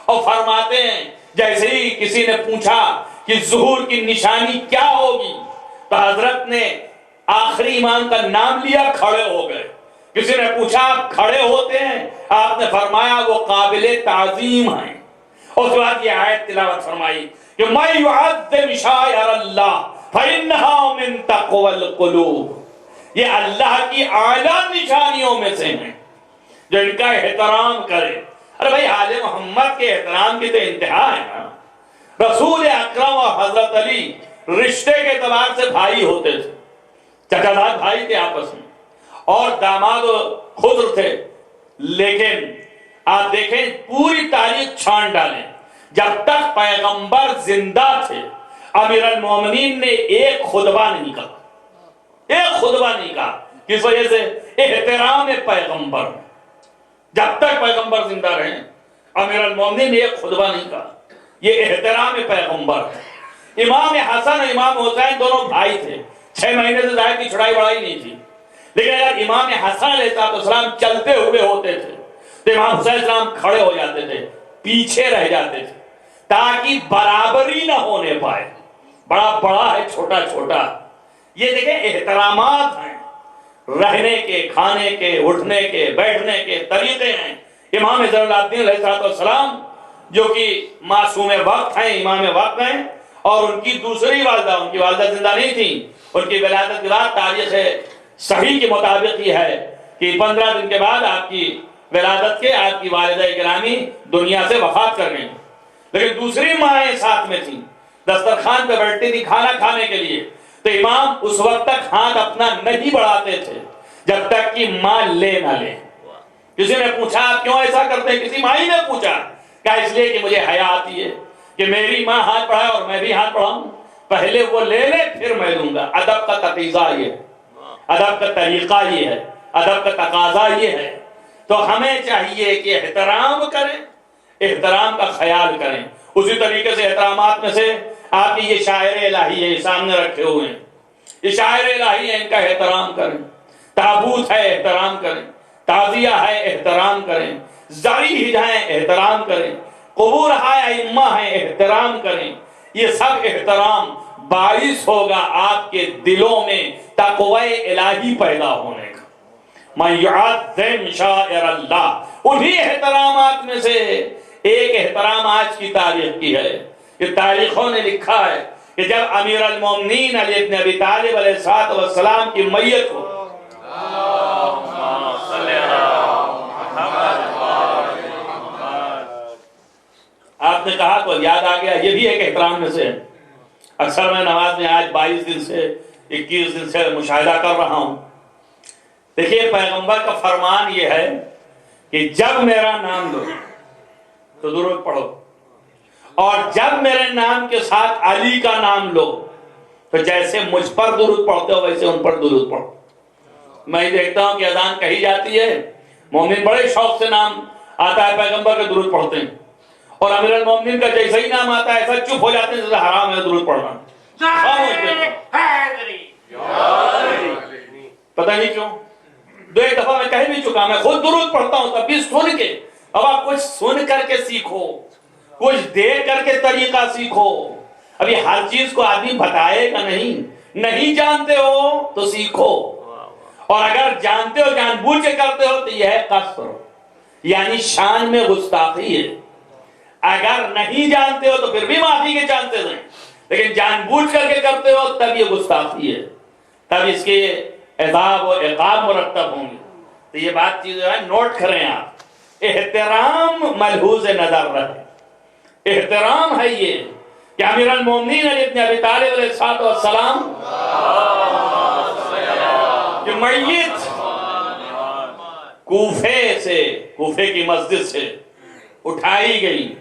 اور فرماتے ہیں جیسے ہی کسی نے پوچھا کہ ظہور کی نشانی کیا ہوگی تو حضرت نے آخری امام کا نام لیا، کھڑے ہو گئے. کسی نے پوچھا آپ کھڑے ہوتے ہیں؟ آپ نے فرمایا وہ قابل تعظیم ہیں. اور اس کے بعد یہ آیت تلاوت فرمائی کہ مَن يُعَظِّمْ شَعَائِرَ اللَّهِ فَإِنَّهَا مِن تَقْوَى الْقُلُوبِ. یہ اللہ کی اعلیٰ نشانیوں میں سے ہیں جو ان کا احترام کرے. ارے بھائی آل محمد کے احترام کی تو انتہا ہے نا. رسول اکرم اور حضرت علی رشتے کے اعتبار سے بھائی ہوتے تھے، چچا زاد بھائی تھے آپس میں، اور داماد خضر تھے. لیکن آپ دیکھیں پوری تاریخ چھان ڈالیں، جب تک پیغمبر زندہ تھے امیر المومنین نے ایک خطبہ نہیں کہا، ایک خطبہ نہیں کہا. کس وجہ سے؟ احترام پیغمبر. جب تک پیغمبر زندہ رہے امیر المومنین نے ایک خطبہ نہیں کہا. یہ احترام پیغمبر. امام حسن اور امام حسین دونوں بھائی تھے، 6 مہینے سے زائد کی چھڑائی بڑائی نہیں تھی، لیکن اگر امام حسن علیہ السلام چلتے ہوئے ہوتے تھے تو امام حسین السلام کھڑے ہو جاتے تھے، پیچھے رہ جاتے تھے تاکہ برابری نہ ہونے پائے. بڑا بڑا ہے، چھوٹا چھوٹا. یہ دیکھیں احترامات ہیں، رہنے کے، کھانے کے، اٹھنے کے، بیٹھنے کے طریقے ہیں. امام ضیاء الدین علیہ السلام جو کہ معصوم وقت ہیں، امام وقت ہیں، اور ان کی دوسری والدہ، ان کی والدہ زندہ نہیں تھی، ان کی ولادت کے بعد تاریخ صحیح کے مطابق یہ ہے کہ 15 دن کے بعد آپ کی ولادت کے آپ کی والدہ گرامی دنیا سے وفات کر گئی، لیکن دوسری مائیں ساتھ میں تھیں، دسترخوان پہ بیٹھتی تھی کھانا کھانے کے لیے، تو امام اس وقت تک ہاتھ اپنا نہیں بڑھاتے تھے جب تک کہ ماں لے نہ لے۔ کسی نے پوچھا آپ کیوں ایسا کرتے ہیں؟ کسی مائی نے پوچھا، کہا اس لیے کہ مجھے حیا آتی ہے کہ میری ماں ہاتھ بڑھائے اور میں بھی ہاتھ بڑھاؤں، پہلے وہ لے لے پھر میں دوں گا۔ ادب کا تقاضا یہ ہے، ادب کا طریقہ یہ ہے، ادب کا تقاضا یہ ہے۔ تو ہمیں چاہیے کہ احترام کریں، احترام کا خیال کریں۔ اسی طریقے سے احترامات میں سے آپ کی یہ شاعر الہی ہے، یہ سامنے رکھے ہوئے ہیں، یہ شاعر الہی ہے، ان کا احترام کریں۔ تابوت ہے احترام کریں، تعزیہ ہے احترام کریں، ضریح ہیں احترام کریں، قبور ہے ائمہ ہیں احترام کریں۔ یہ سب احترام باعث ہوگا آپ کے دلوں میں تقوی الہی پیدا ہونے کا۔ من یعظم شعائر اللہ، انہی احترامات میں سے ایک احترام آج کی تاریخ کی ہے کہ تاریخوں نے لکھا ہے کہ جب امیر المومنین علی بن ابی طالب علیہ السلام کی میت ہو، آپ نے کہا تو یاد آ گیا، یہ بھی ایک احترام میں سے ہے۔ اکثر میں نماز میں آج 22 دن سے 21 دن سے مشاہدہ کر رہا ہوں، دیکھیے پیغمبر کا فرمان یہ ہے کہ جب میرا نام لو تو درود پڑھو، اور جب میرے نام کے ساتھ علی کا نام لو تو جیسے مجھ پر درود پڑھتے ہو ویسے ان پر درود پڑھو۔ میں دیکھتا ہوں کہ اذان کہی جاتی ہے، مومن بڑے شوق سے نام آتا ہے پیغمبر کے درود پڑھتے ہیں، اور امیر المومنین کا جیسا ہی نام آتا ہے ایسا چپ ہو جاتے ہیں جیسے حرام ہے درود پڑھنا۔ پتہ نہیں کیوں، دو ایک دفعہ میں کہہ بھی چکا، میں خود درود پڑھتا ہوں تب بھی سن کے۔ اب آپ کچھ سن کر کے سیکھو، کچھ دیکھ کر کے طریقہ سیکھو۔ ابھی ہر چیز کو آدمی بتائے گا نہیں جانتے ہو تو سیکھو، اور اگر جانتے ہو جان بوجھ کے کرتے ہو تو یہ ہے قصر، یعنی شان میں گستاخی ہے۔ اگر نہیں جانتے ہو تو پھر بھی معافی کے چانسز ہیں، لیکن جان بوجھ کر کے کرتے ہو تب یہ گستاخی ہے، تب اس کے عذاب و عقاب مرتب ہوں گے۔ تو یہ بات چیز ہے، نوٹ کریں آپ، احترام ملحوظ نظر رہے۔ احترام ہے یہ کہ امیر المومنین علی بن ابی طالب علیہ السلام کہ میت کوفے کی مسجد سے اٹھائی گئی،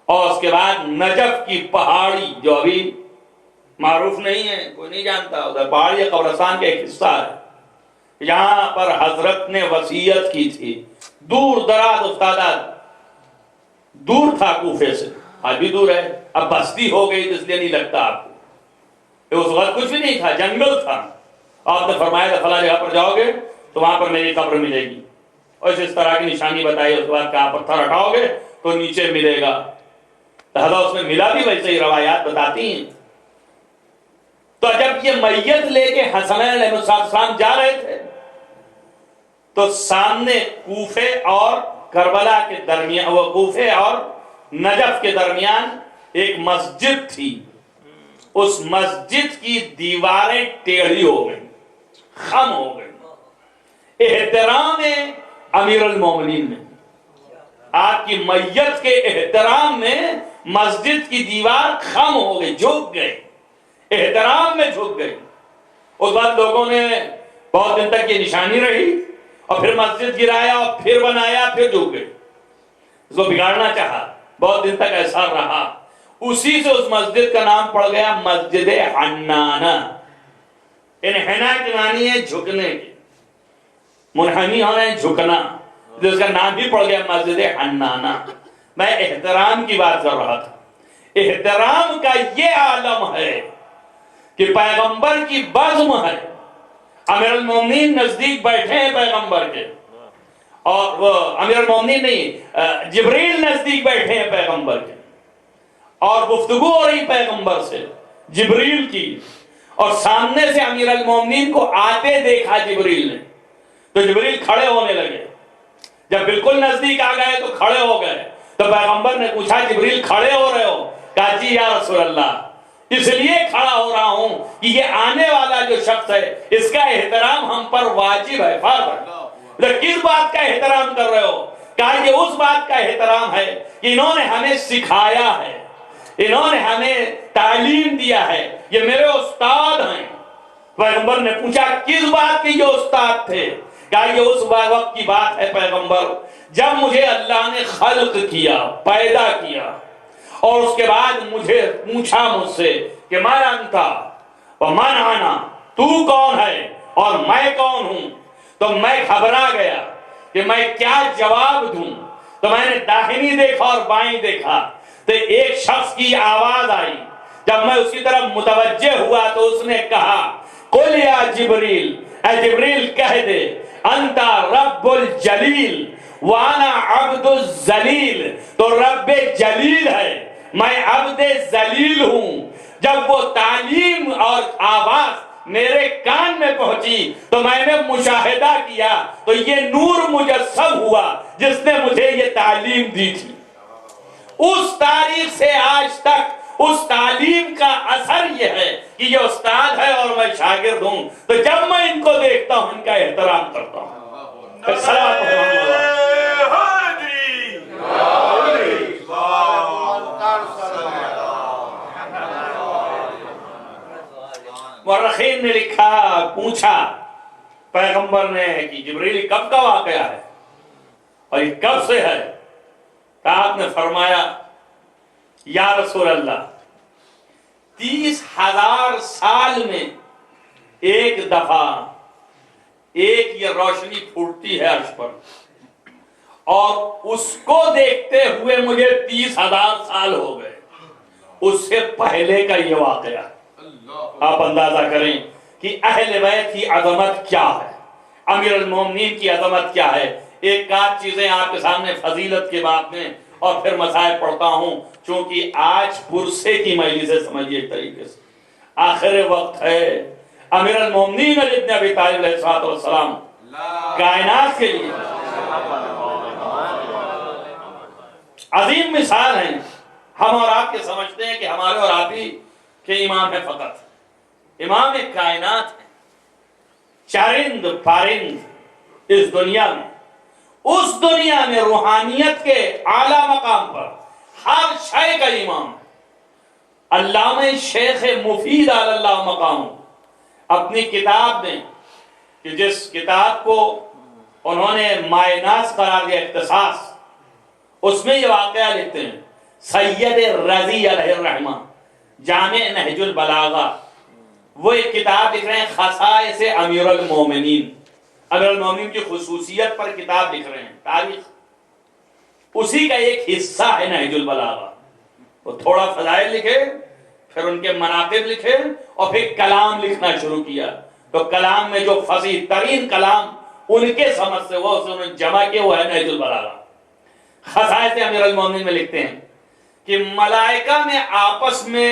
اور اس کے بعد نجف کی پہاڑی جو ابھی معروف نہیں ہے، کوئی نہیں جانتا، ادھر پہاڑی قبرستان کا ایک حصہ ہے، یہاں پر حضرت نے وصیت کی تھی۔ دور دراز استادہ دور تھا کوفے سے، آج بھی دور ہے، اب بستی ہو گئی اس لیے نہیں لگتا آپ کو، اس وقت کچھ بھی نہیں تھا، جنگل تھا۔ آپ نے فرمایا تھا فلاں جگہ پر جاؤ گے تو وہاں پر میری قبر ملے گی، اور اس طرح کی نشانی بتائی، اس کے بعد کہاں پتھر ہٹاؤ گے تو نیچے ملے گا، لہذا اس میں ملا بھی، ویسے ہی روایات بتاتی ہیں۔ تو جب یہ میت لے کے حسنین علیہ السلام جا رہے تھے تو سامنے کوفے اور کربلا کے درمیان، وہ کوفے اور نجف کے درمیان ایک مسجد تھی، اس مسجد کی دیواریں ٹیڑھی ہو گئی، خم ہو گئی۔ احترام امیر المومنین میں، آپ کی میت کے احترام میں مسجد کی دیوار خم ہو گئی، جھک گئی، احترام میں جھک گئی۔ اس بعد لوگوں نے بہت دن تک یہ نشانی رہی، اور پھر مسجد گرایا اور پھر بنایا، پھر جھک گئی، اس کو بگاڑنا چاہا، بہت دن تک ایسا رہا۔ اسی سے اس مسجد کا نام پڑ گیا مسجد حنانہ۔ انحناء کی معنی ہے جھکنے کی، منحنی ہونا ہے جھکنا، جس کا نام بھی پڑ گیا مسجد حنانہ۔ میں احترام کی بات کر رہا تھا۔ احترام کا یہ عالم ہے کہ پیغمبر کی بزم ہے، امیر المومنین نزدیک بیٹھے ہیں پیغمبر کے، اور وہ امیر المومنین نہیں، جبریل نزدیک بیٹھے ہیں پیغمبر کے، اور گفتگو ہو رہی پیغمبر سے جبریل کی، اور سامنے سے امیر المومنین کو آتے دیکھا جبریل نے، تو جبریل کھڑے ہونے لگے۔ جب بالکل نزدیک آ گئے تو کھڑے ہو گئے، تو پیغمبر نے پوچھا جبریل کھڑے ہو رہے ہو؟ کہا جی یا رسول اللہ، اس لیے کھڑا ہو رہا ہوں کہ یہ آنے والا جو شخص ہے اس کا احترام ہم پر واجب ہے، فرض ہے۔ کس بات کا احترام کر رہے ہو؟ کہا یہ اس بات کا احترام ہے کہ انہوں نے ہمیں سکھایا ہے، انہوں نے ہمیں تعلیم دیا ہے، یہ میرے استاد ہیں۔ پیغمبر نے پوچھا کس بات کے یہ استاد تھے؟ کہا یہ اس وقت کی بات ہے پیغمبر جب مجھے اللہ نے خلق کیا، پیدا کیا، اور اس کے بعد مجھے پوچھا مجھ سے کہ من انت ومن انا، تو کون ہے اور میں کون ہوں؟ تو میں گھبرا گیا کہ میں کیا جواب دوں۔ تو میں نے داہنی دیکھا اور بائیں دیکھا تو ایک شخص کی آواز آئی، جب میں اسی طرف متوجہ ہوا تو اس نے کہا قل یا جبریل، اے جبریل کہہ دے انت رب الجلیل وانا عبد الذلیل، تو رب جلیل ہے، میں عبد ذلیل ہوں۔ جب وہ تعلیم اور آواز میرے کان میں پہنچی تو میں نے مشاہدہ کیا تو یہ نور مجسم ہوا جس نے مجھے یہ تعلیم دی تھی۔ اس تاریخ سے آج تک اس تعلیم کا اثر یہ ہے کہ یہ استاد ہے اور میں شاگرد ہوں، تو جب میں ان کو دیکھتا ہوں ان کا احترام کرتا ہوں۔ مورخین نے لکھا، پوچھا پیغمبر نے کہ جبریل کب کا واقعہ ہے اور یہ کب سے ہے؟ تو آپ نے فرمایا یا رسول اللہ 30,000 سال میں ایک دفعہ ایک یہ روشنی پھوٹتی ہے عرش پر، اور اس کو دیکھتے ہوئے مجھے 30,000 سال ہو گئے۔ اس سے پہلے کا یہ واقعہ آپ اندازہ کریں کہ اہل بیت کی عظمت کیا ہے، امیر المومنین کی عظمت کیا ہے۔ ایک آدھ چیزیں آپ کے سامنے فضیلت کے بات میں اور پھر مسائل پڑھتا ہوں، چونکہ آج پرسے کی مجلس ہے، سمجھیے ایک طریقے سے آخر وقت ہے۔ امیر المومنین علی بن ابی طالب علیہ السلام کائنات کے لیے عظیم مثال ہیں۔ ہم اور آپ کے سمجھتے ہیں کہ ہمارے اور آپ ہی کہ امام ہے، فقط امام کائنات ہے، چارند پارند اس دنیا میں، اس دنیا میں روحانیت کے اعلیٰ مقام پر ہر شے کا امام ہے۔ علامہ شیخ مفید علی اللہ مقام اپنی کتاب میں، کہ جس کتاب کو انہوں نے مائناس قرار دیا اختصاص، اس میں یہ واقعہ لکھتے ہیں سید رضی علیہ الرحمہ جامع نہج البلاغہ، وہ ایک کتاب لکھ رہے ہیں خصائص امیر المومنین، امیر المومنین کی خصوصیت پر کتاب لکھ رہے ہیں، تاریخ اسی کا ایک حصہ ہے نہج البلاغہ۔ وہ تھوڑا فضائل لکھے، پھر ان کے مناقب لکھے، اور پھر کلام لکھنا شروع کیا۔ تو کلام میں جو فصیح ترین کلام ان کے سمجھ سے وہ انہوں نے جمع کیا، وہ ہے نہج البلاغہ۔ خصائص امیر المومنین میں لکھتے ہیں کہ ملائکہ میں آپس میں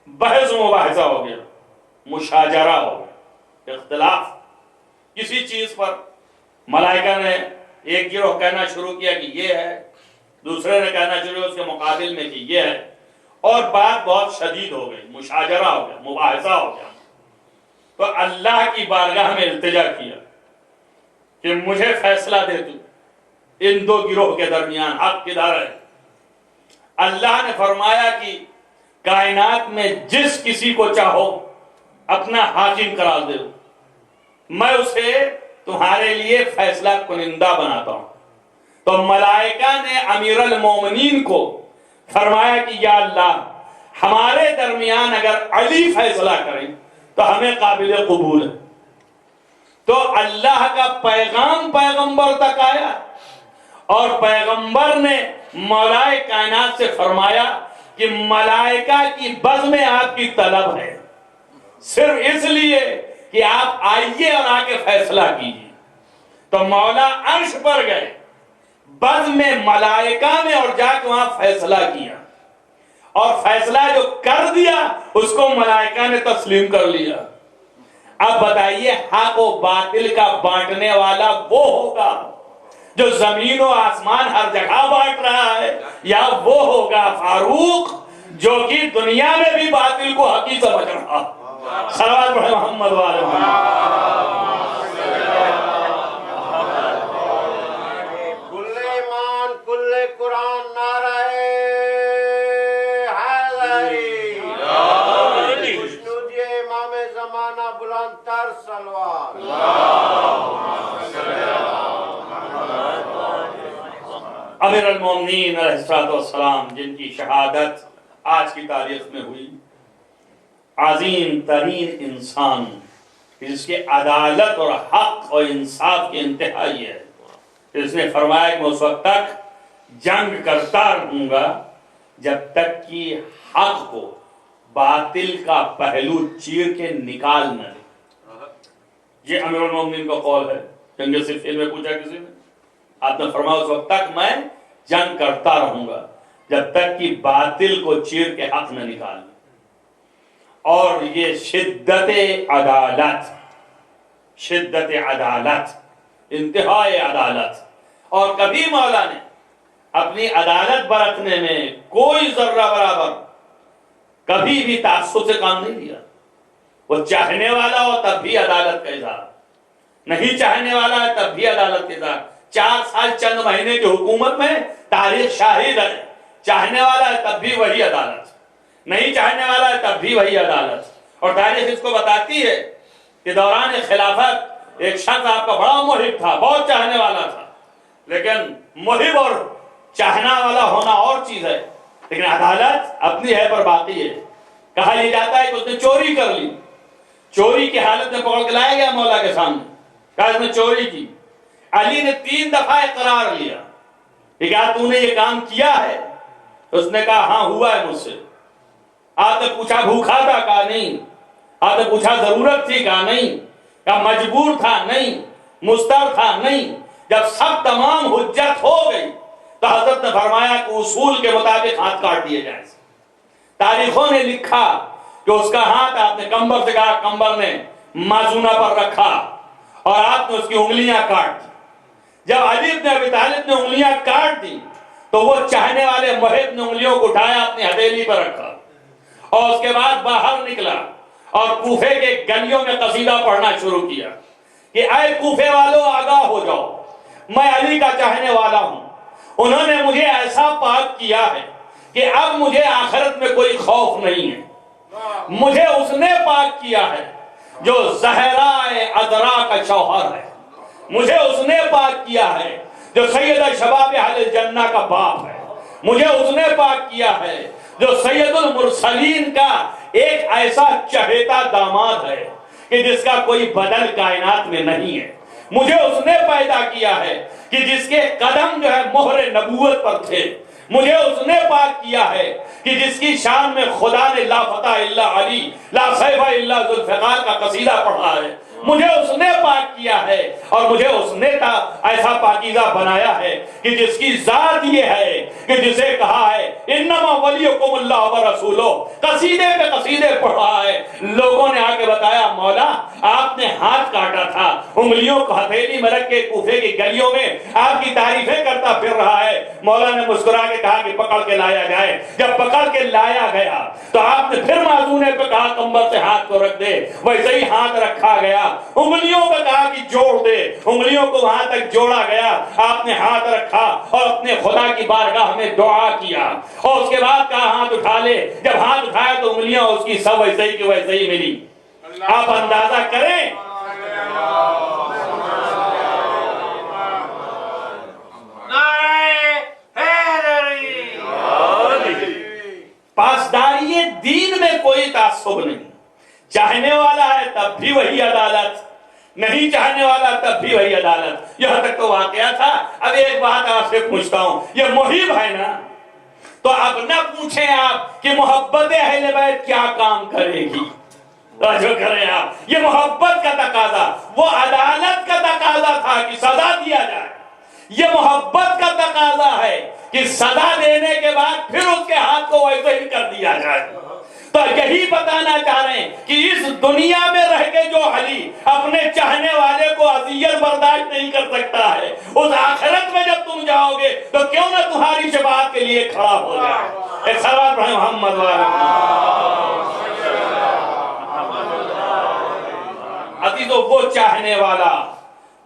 بحث و مباحثہ ہو گیا، مشاجرہ ہو گیا، اختلاف کسی چیز پر۔ ملائکہ نے ایک گروہ کہنا شروع کیا کہ یہ ہے، دوسرے نے کہنا شروع اس کے مقابل میں کہ یہ ہے، اور بات بہت شدید ہو گئی، مشاجرہ ہو گیا، مباحثہ ہو گیا۔ تو اللہ کی بارگاہ میں التجا کیا کہ مجھے فیصلہ دے تو، ان دو گروہ کے درمیان حق کدھر ہے؟ اللہ نے فرمایا کہ کائنات میں جس کسی کو چاہو اپنا حاکم قرار دے، میں اسے تمہارے لیے فیصلہ کنندہ بناتا ہوں۔ تو ملائکہ نے امیر المومنین کو فرمایا کہ یا اللہ، ہمارے درمیان اگر علی فیصلہ کریں تو ہمیں قابل قبول ہے۔ تو اللہ کا پیغام پیغمبر تک آیا، اور پیغمبر نے مولائے کائنات سے فرمایا کہ ملائکہ کی بزم میں آپ کی طلب ہے، صرف اس لیے کہ آپ آئیے اور آ کے فیصلہ کیجیے۔ تو مولا عرش پر گئے بزم میں ملائکہ میں، اور جا کے وہاں فیصلہ کیا، اور فیصلہ جو کر دیا اس کو ملائکہ نے تسلیم کر لیا۔ اب بتائیے حق و باطل کا بانٹنے والا وہ ہوگا جو زمین و آسمان ہر جگہ بانٹ رہا ہے، یا وہ ہوگا فاروق جو کہ دنیا میں بھی باطل کو حقی سمجھ رہا؟ صلوات پڑھیں محمد وآل محمد۔ امیر المومنین علیہ الصلوۃ والسلام جن کی شہادت آج کی تاریخ میں ہوئی، عظیم ترین انسان جس کے عدالت اور حق اور انصاف کی انتہا یہ ہے، اس نے فرمایا کہ میں اس وقت تک جنگ کرتا رہوں گا جب تک کہ حق کو باطل کا پہلو چیر کے نکال نہ دے۔ یہ امیر المومنین کا قول ہے۔ جنگ صفین میں پوچھا کسی نے، آپ نے فرمایا اس وقت تک میں جنگ کرتا رہوں گا جب تک کہ باطل کو چیر کے حق نہ نکال دے۔ اور یہ شدت عدالت، انتہائی عدالت، اور کبھی مولا نے اپنی عدالت برتنے میں کوئی ذرہ برابر کبھی بھی تعصب سے کام نہیں لیا۔ وہ چاہنے والا ہو تب بھی عدالت کا اظہار، نہیں چاہنے والا ہے تب بھی عدالت کا اظہار۔ 4 سال چند مہینے کی حکومت میں تاریخ شاہد ہے، چاہنے والا ہے تب بھی وہی عدالت، نہیں چاہنے والا ہے تب بھی وہی عدالت۔ اور تاریخ اس کو بتاتی ہے کہ دوران خلافت ایک شخص آپ کا بڑا محب تھا، بہت چاہنے والا تھا، لیکن محب اور چاہنا والا ہونا اور چیز ہے، لیکن عدالت اپنی ہے پر باقی ہے۔ کہا یہ جاتا ہے کہ اس نے چوری کر لی، چوری کی حالت میں پکڑ کے لایا گیا مولا کے سامنے، کہا اس نے چوری کی۔ علی نے 3 دفعہ اقرار لیا کہ کیا تو نے یہ کام کیا ہے؟ اس نے کہا ہاں ہوا ہے مجھ سے۔ آپ نے پوچھا بھوکا تھا؟ کہا نہیں۔ آپ نے پوچھا ضرورت تھی؟ کہا نہیں۔ کہا مجبور تھا؟ نہیں۔ مضطر تھا؟ نہیں۔ جب سب تمام حجت ہو گئی تو حضرت نے فرمایا کہ اصول کے مطابق ہاتھ کاٹ دیے جائیں۔ تاریخوں نے لکھا کہ اس کا ہاتھ آپ نے کمبر سے کہا، کمبر نے مازونہ پر رکھا اور آپ نے اس کی انگلیاں کاٹ دی۔ جب علی بن ابی طالب نے انگلیاں کاٹ دی تو وہ چاہنے والے محب نے انگلیوں کو اٹھایا، اپنی ہتھیلی پر رکھا اور اس کے بعد باہر نکلا اور کوفے کے گلیوں میں قصیدہ پڑھنا شروع کیا کہ اے کوفے والو آگاہ ہو جاؤ، میں علی کا چاہنے والا ہوں، انہوں نے مجھے ایسا پاک کیا ہے کہ اب مجھے آخرت میں کوئی خوف نہیں ہے۔ مجھے اس نے پاک کیا ہے جو زہرائے عذرا کا شوہر ہے، مجھے اس نے پاک کیا ہے جو سید شباب اہل جنہ کا باپ ہے، مجھے اس نے پاک کیا ہے جو سید المرسلین کا ایک ایسا چہیتا داماد ہے کہ جس کا کوئی بدل کائنات میں نہیں ہے، مجھے اس نے پیدا کیا ہے کہ جس کے قدم جو ہے مہر نبوت پر تھے، مجھے اس نے پاک کیا ہے کہ جس کی شان میں خدا نے لا فتح الا علی لا سیف الا ذوالفقار کا قصیدہ پڑھا ہے، مجھے اس نے پاک کیا ہے اور مجھے اس نے ایسا پاکیزہ بنایا ہے کہ جس کی ذات یہ ہے کہ جسے کہا ہے انما ولیکم اللہ ورسولہ، قصیدے پہ قصیدے پڑھا ہے۔ لوگوں نے آ کے بتایا مولا آپ نے ہاتھ کاٹا تھا، انگلیوں کو ہتھیلی میں رکھ کے کوفے کی گلیوں میں آپ کی تعریفیں کرتا پھر رہا ہے۔ مولا نے مسکرا کے کہا کہ پکڑ کے لایا جائے۔ جب پکڑ کے لایا گیا تو آپ نے پھر معزونے پہ کہا کمبر سے ہاتھ کو رکھ دے، ویسے ہی ہاتھ رکھا گیا۔ انگلیوں پہ کہا کہ جوڑ دے، انگلیوں کو وہاں تک جوڑا گیا۔ آپ نے ہاتھ رکھا اور اپنے خدا کی بارگاہ میں دعا کیا اور اس کے بعد کہا ہاتھ اٹھا لے۔ جب ہاتھ اٹھایا تو انگلیاں اس کی سب ویسے ہی کی ویسے ہی ملی۔ آپ اندازہ کریں پاسداری دین میں کوئی تعصب نہیں، چاہنے والا ہے تب بھی وہی عدالت، نہیں چاہنے والا تب بھی وہی عدالت۔ یہاں تک تو واقعہ تھا۔ اب ایک بات آپ سے پوچھتا ہوں، یہ محب ہے نا، تو اب نہ پوچھیں آپ کہ محبت اہل بیت کیا کام کرے گی، جو کریں آپ، یہ محبت کا تقاضا، وہ عدالت کا تقاضا تھا کہ سزا دیا جائے، یہ محبت کا تقاضا ہے کہ سزا دینے کے بعد پھر اس کے ہاتھ کو ویسے ہی کر دیا جائے۔ تو یہی بتانا چاہ رہے ہیں کہ اس دنیا میں رہ کے جو علی اپنے چاہنے والے کو اذیت برداشت نہیں کر سکتا ہے، اس آخرت میں جب تم جاؤ گے تو کیوں نہ تمہاری شفاعت کے لیے کھڑا ہو جائے۔ ایک صلوات پڑھیں محمد عزیزو، وہ چاہنے والا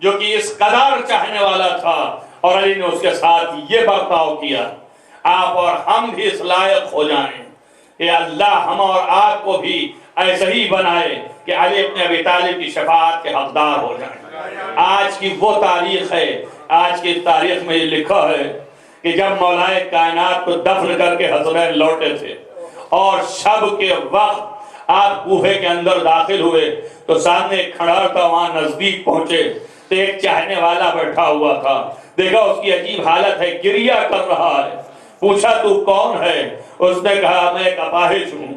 جو کہ اس قدر چاہنے والا تھا اور علی نے اس کے ساتھ یہ برتاؤ کیا، آپ اور ہم بھی اس لائق ہو جائیں کہ اللہ ہم اور آپ کو بھی ایسے ہی بنائے کہ علی ابن ابی طالب کی شفاعت کے حقدار ہو جائیں۔ آج کی وہ تاریخ ہے، آج کی تاریخ میں یہ لکھا ہے کہ جب مولائے کائنات کو دفن کر کے حسنین لوٹے تھے اور شب کے وقت آپ کوفے کے اندر داخل ہوئے تو سامنے ایک کھڑا تھا، وہاں نزدیک پہنچے تو ایک چاہنے والا بیٹھا ہوا تھا، دیکھا اس کی عجیب حالت ہے، گریہ کر رہا ہے، پوچھا تو کون ہے؟ اس نے کہا میں ایک اپاہج ہوں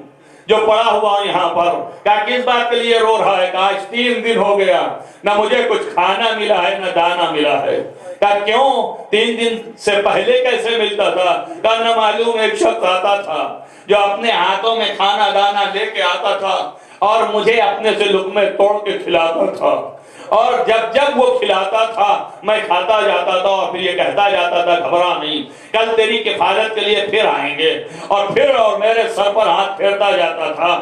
جو پڑا ہوا یہاں پر۔ کہا کس بات کے لیے رو رہا ہے؟ کہا 3 دن ہو گیا، نہ مجھے کچھ کھانا ملا ہے نہ دانا ملا ہے۔ کہا کیوں؟ 3 دن سے پہلے کیسے ملتا تھا؟ کہا نہ معلوم، ایک شخص آتا تھا جو اپنے ہاتھوں میں کھانا دانا لے کے آتا تھا اور مجھے اپنے سے لقمے توڑ کے کھلاتا تھا، اور جب وہ کھلاتا تھا میں کھاتا جاتا تھا اور پھر یہ کہتا جاتا تھا گھبرا نہیں، کل تیری کفالت کے لیے پھر آئیں گے، اور میرے سر پر ہاتھ پھیرتا جاتا تھا،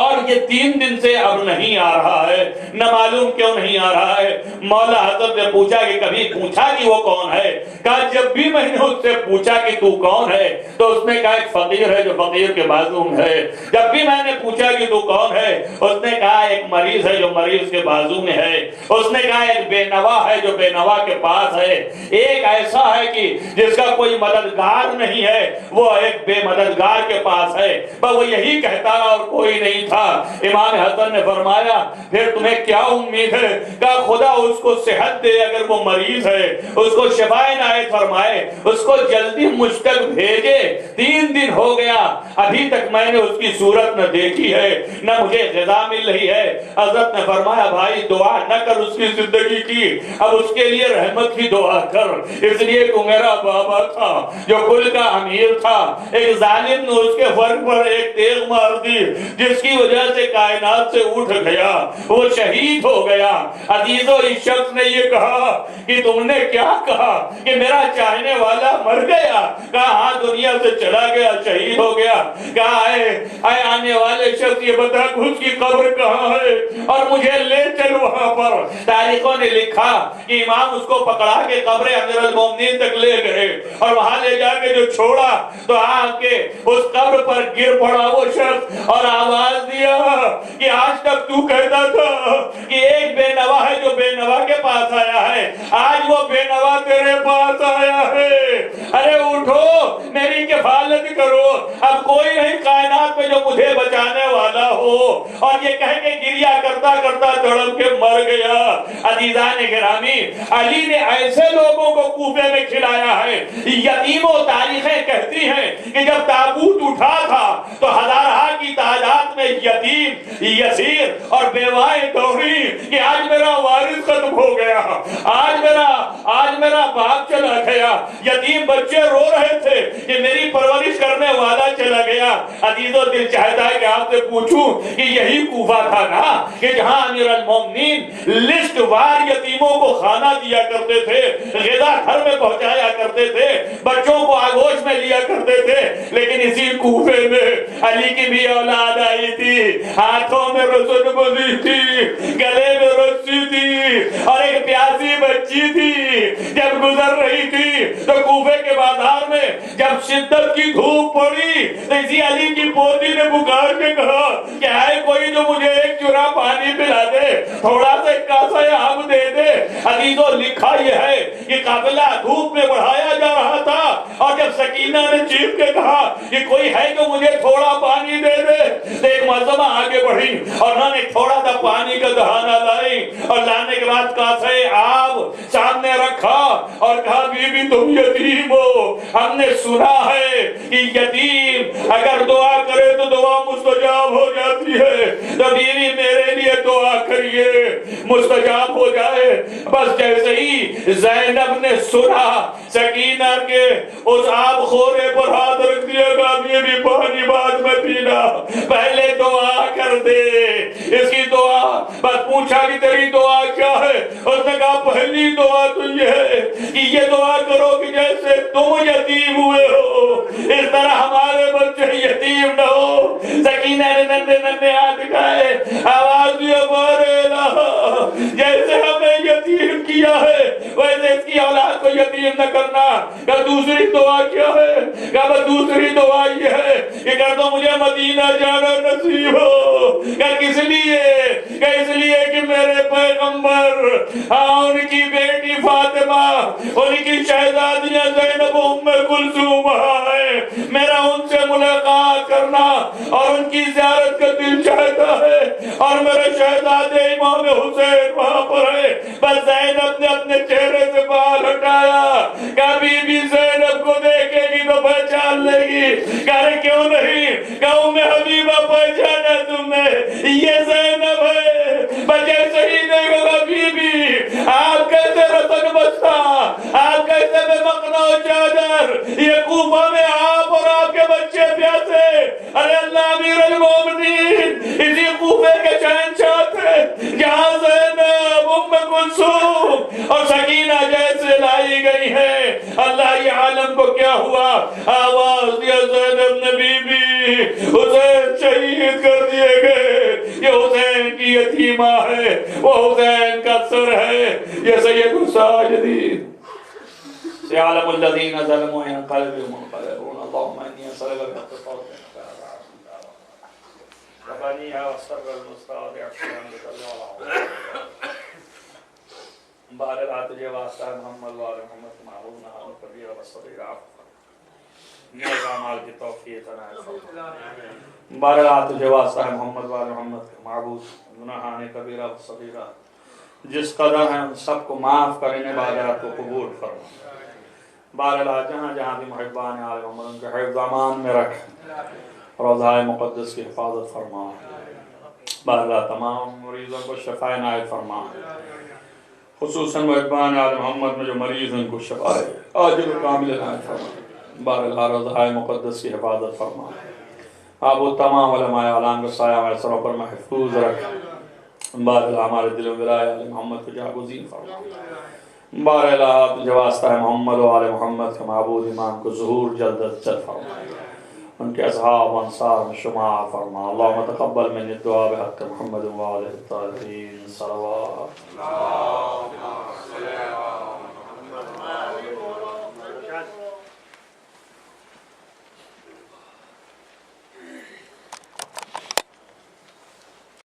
اور یہ 3 دن سے اب نہیں آ رہا ہے، نہ معلوم کیوں نہیں آ رہا ہے۔ مولا حضرت نے پوچھا کہ کبھی پوچھا کہ وہ کون ہے؟ کہا جب بھی میں نے اس سے پوچھا کہ تو کون ہے تو اس نے کہا ایک فقیر ہے جو فقیر کے بازو میں ہے۔ جب بھی میں نے پوچھا کہ تو کون ہے اس نے کہا ایک مریض ہے جو مریض کے بازو میں ہے۔ اس نے کہا ایک بے نوا ہے جو بے نوا کے پاس ہے، ایک ایسا ہے کہ جس کا کوئی مددگار نہیں ہے وہ ایک بے مددگار کے پاس ہے۔ بس وہ یہی کہتا اور کوئی نہیں تھا۔ امام حسن نے فرمایا پھر تمہیں کیا امید ہے؟ کہا خدا اس کو صحت دے، اگر وہ مریض ہے اس کو شفا عنایت فرمائے، اس کو جلدی مجھ تک بھیجے۔ 3 دن ہو گیا ابھی تک میں نے اس کی صورت نہ دیکھی ہے نہ مجھے غذا مل رہی ہے۔ حضرت نے فرمایا بھائی دعا نہ کر اس کی زندگی کی، اب اس کے لیے رحمت کی دعا کر، اس لیے کہ میرا بابا تھا جو کل کا امیر تھا، ایک ظالم نے اس کے فرق پر ایک تیغ مار دی جس کی وجہ سے کائنات سے اٹھ گیا، وہ شہید ہو گیا۔ عزیزو اس شخص نے یہ کہا کہ تم نے کیا کہا کہ میرا چاہنے والا مر گیا؟ کہا ہاں دنیا سے چلا گیا، شہید ہو گیا۔ کہا اے آنے والے شخص یہ بتا اس کی قبر کہاں ہے اور مجھے لے چل وہاں پر۔ تاریخوں نے لکھا کہ امام اس کو پکڑا کے قبر امیر المومنین تک لے گئے اور وہاں لے جا کے جو چھوڑا تو آ کے اس قبر پر گر پڑا وہ شخص اور آواز دیا کہ آج تک تو کہتا تھا کہ ایک بے نوا ہے جو بے نوا کے پاس آیا ہے، آج وہ بے نوا تیرے پاس آیا ہے۔ ارے اٹھو میری کفالت کرو، اب کوئی نہیں کائنات میں جو مجھے بچانے والا ہو۔ اور یہ کہہ کے گریہ کرتا کرتا تڑپ کے مر گیا۔ عزیزان گرامی علی نے ایسے لوگوں کو کوفے میں کھلایا ہے، یتیموں تاریخیں کہتی ہیں کہ جب تابوت اٹھا تھا تو ہزارہ کی تعداد میں یتیم یسیر اور بیوائیں دوڑی کہ آج میرا وارث ختم ہو گیا، آج میرا باپ چلا گیا۔ یتیم بچے رو رہے تھے کہ میری پرورش کرنے والا چلا گیا۔ عزیزو دل چاہتا ہے کہ آپ سے پوچھوں کہ یہی کوفہ تھا نا کہ جہاں امیر المومنین لسٹ وار یتیموں کو کھانا دیا کرتے تھے، غذا گھر میں پہنچایا کرتے تھے، بچوں کو آگوش میں لیا کرتے تھے۔ لیکن اسی کوفے میں علی کی بھی اولاد آئی تھی، ہاتھوں میں رسن بندھی تھی، گلے میں رسی تھی اور ایک پیاسی بچی تھی۔ جب گزر رہی تھی تو کوفے کے بازار میں جب شدت کی دھوپ پڑی تو اسی علی کی پوتی نے پکار کے کہا کہ ہے کوئی جو مجھے ایک چرا پانی پلا دے، تھوڑا سا کاسا آب دے دے۔ عزیزو لکھا یہ ہے کہ قافلہ دھوپ میں بڑھایا جا رہا تھا اور جب سکینہ نے چیخ کے کہا کہ کوئی ہے جو مجھے تھوڑا پانی دے دے تو ایک معظمہ آگے بڑھی اور انہوں نے تھوڑا سا پانی کا دہانہ لائی اور لانے کے بعد کاسے آب سامنے رکھا اور کہا بی بی تم یتیم ہو، ہم نے سنا ہے کہ یتیم اگر دعا کرے تو دعا مستجاب ہو جاتی ہے، تو بیوی میرے لیے دعا کریے مستجاب ہو جائے۔ بس جیسے ہی زینب نے سنا سکینہ کے اس آب خورے پر ہاتھ رکھ دیا، کہا بیوی پانی بعد میں پینا، پہلے دعا کر دے۔ اس کی دعا بس پوچھا کہ تیری دعا کیا ہے؟ اس نے کہا پہلی دعا تو یہ ہے کہ یہ دعا کرو کہ جیسے تم یتیم ہوئے ہو اس طرح ہمارے بچے یتیم نہ ہو۔ سکینہ نے ننھے ننھے ہاتھ اٹھائے، آواز دیا بارے الہ، جیسے ہمیں یتیم کیا ہے ویسے اس کی اولاد کو یتیم نہ کرنا۔ کہ دوسری دعا کیا ہے؟ کہ دوسری دعا یہ ہے کہ کر دو مجھے مدینہ جانا نصیب ہو۔ کہ کس لیے؟ کہ اس لیے کہ میرے میرے پیغمبر، ان کی بیٹی فاطمہ، ان کی شہزادیاں زینب و ام کلثوم ہیں، میرا ان سے ملاقات کرنا اور ان کی زیارت کا دل چاہتا ہے، اور میرے شہزادے امام حسین وہاں پر ہے۔ بس زینب نے اپنے چہرے سے بال ہٹایا، کبھی بھی زینب کو دیکھے گی تو پہچان لے گی، کہا کیوں نہیں، کہا ام حبیبہ پہچانا تم نے، یہ زینب ہے۔ بچے صحیح دیکھو گا بی بی، آپ کیسے رسن بچتا، آپ کیسے بے مقنع و چادر، یہ کوفہ میں آپ اور آپ کے بچے پیاسے، ارے اللہ امیر المومنین اسی کوفے کے شہنشاہ تھے جہاں زینب ام کلثوم اور سکینہ جیسے لائی گئی ہے۔ اللہ یہ عالم کو کیا ہوا، آواز دیا زینب نے بی بی حسین شہید کر دیے گئے، یہ حسین کی یتیمہ ہے، وہ حسین کا سر ہے، یہ سید الساجدین سيعلم الذين ظلموا ينقلبوا منقلبون اللهم اني اسالك باختصار ربانيها والسر المستودع في عندك الله بارك تجھے واسطہ محمد وآل محمد معروفنا اور کبیر والصغیر عفوا نیک اعمال کی توفیق عنایت فرما بارک تجھے واسطہ محمد وآل محمد معبود گناہان کبیرہ والصغیرہ جس قدر ہیں ان سب کو معاف کریں، عبادات کو قبول فرما۔ بارہا جہاں جہاں بھی محبان آل محمد ان کے حفظ امان میں رکھ، روضہ مقدس کی حفاظت فرما۔ بارہا تمام مریضوں کو شفا عنایت فرما، خصوصاً محبان آل محمد میں جو مریض ہیں ان کو شفا عاجل و کامل عنایت فرما۔ بارہا روضہ مقدس کی حفاظت فرما، آپ وہ تمام علماء اعلان کو سایہ ہمارے سروں پر محفوظ رکھ۔ بارہا ہمارے دل و ولایہ آل محمد کو جاگزین فرما۔ بارہا تجھے واسطہ ہے محمد و آل محمد کے معبود امام کو ظہور جلد از جلد فرما، ان کے اصحاب و انصار میں شمار فرما۔ اللہم تقبل من الدعا بحق محمد و آلہ الطاہرین صلوات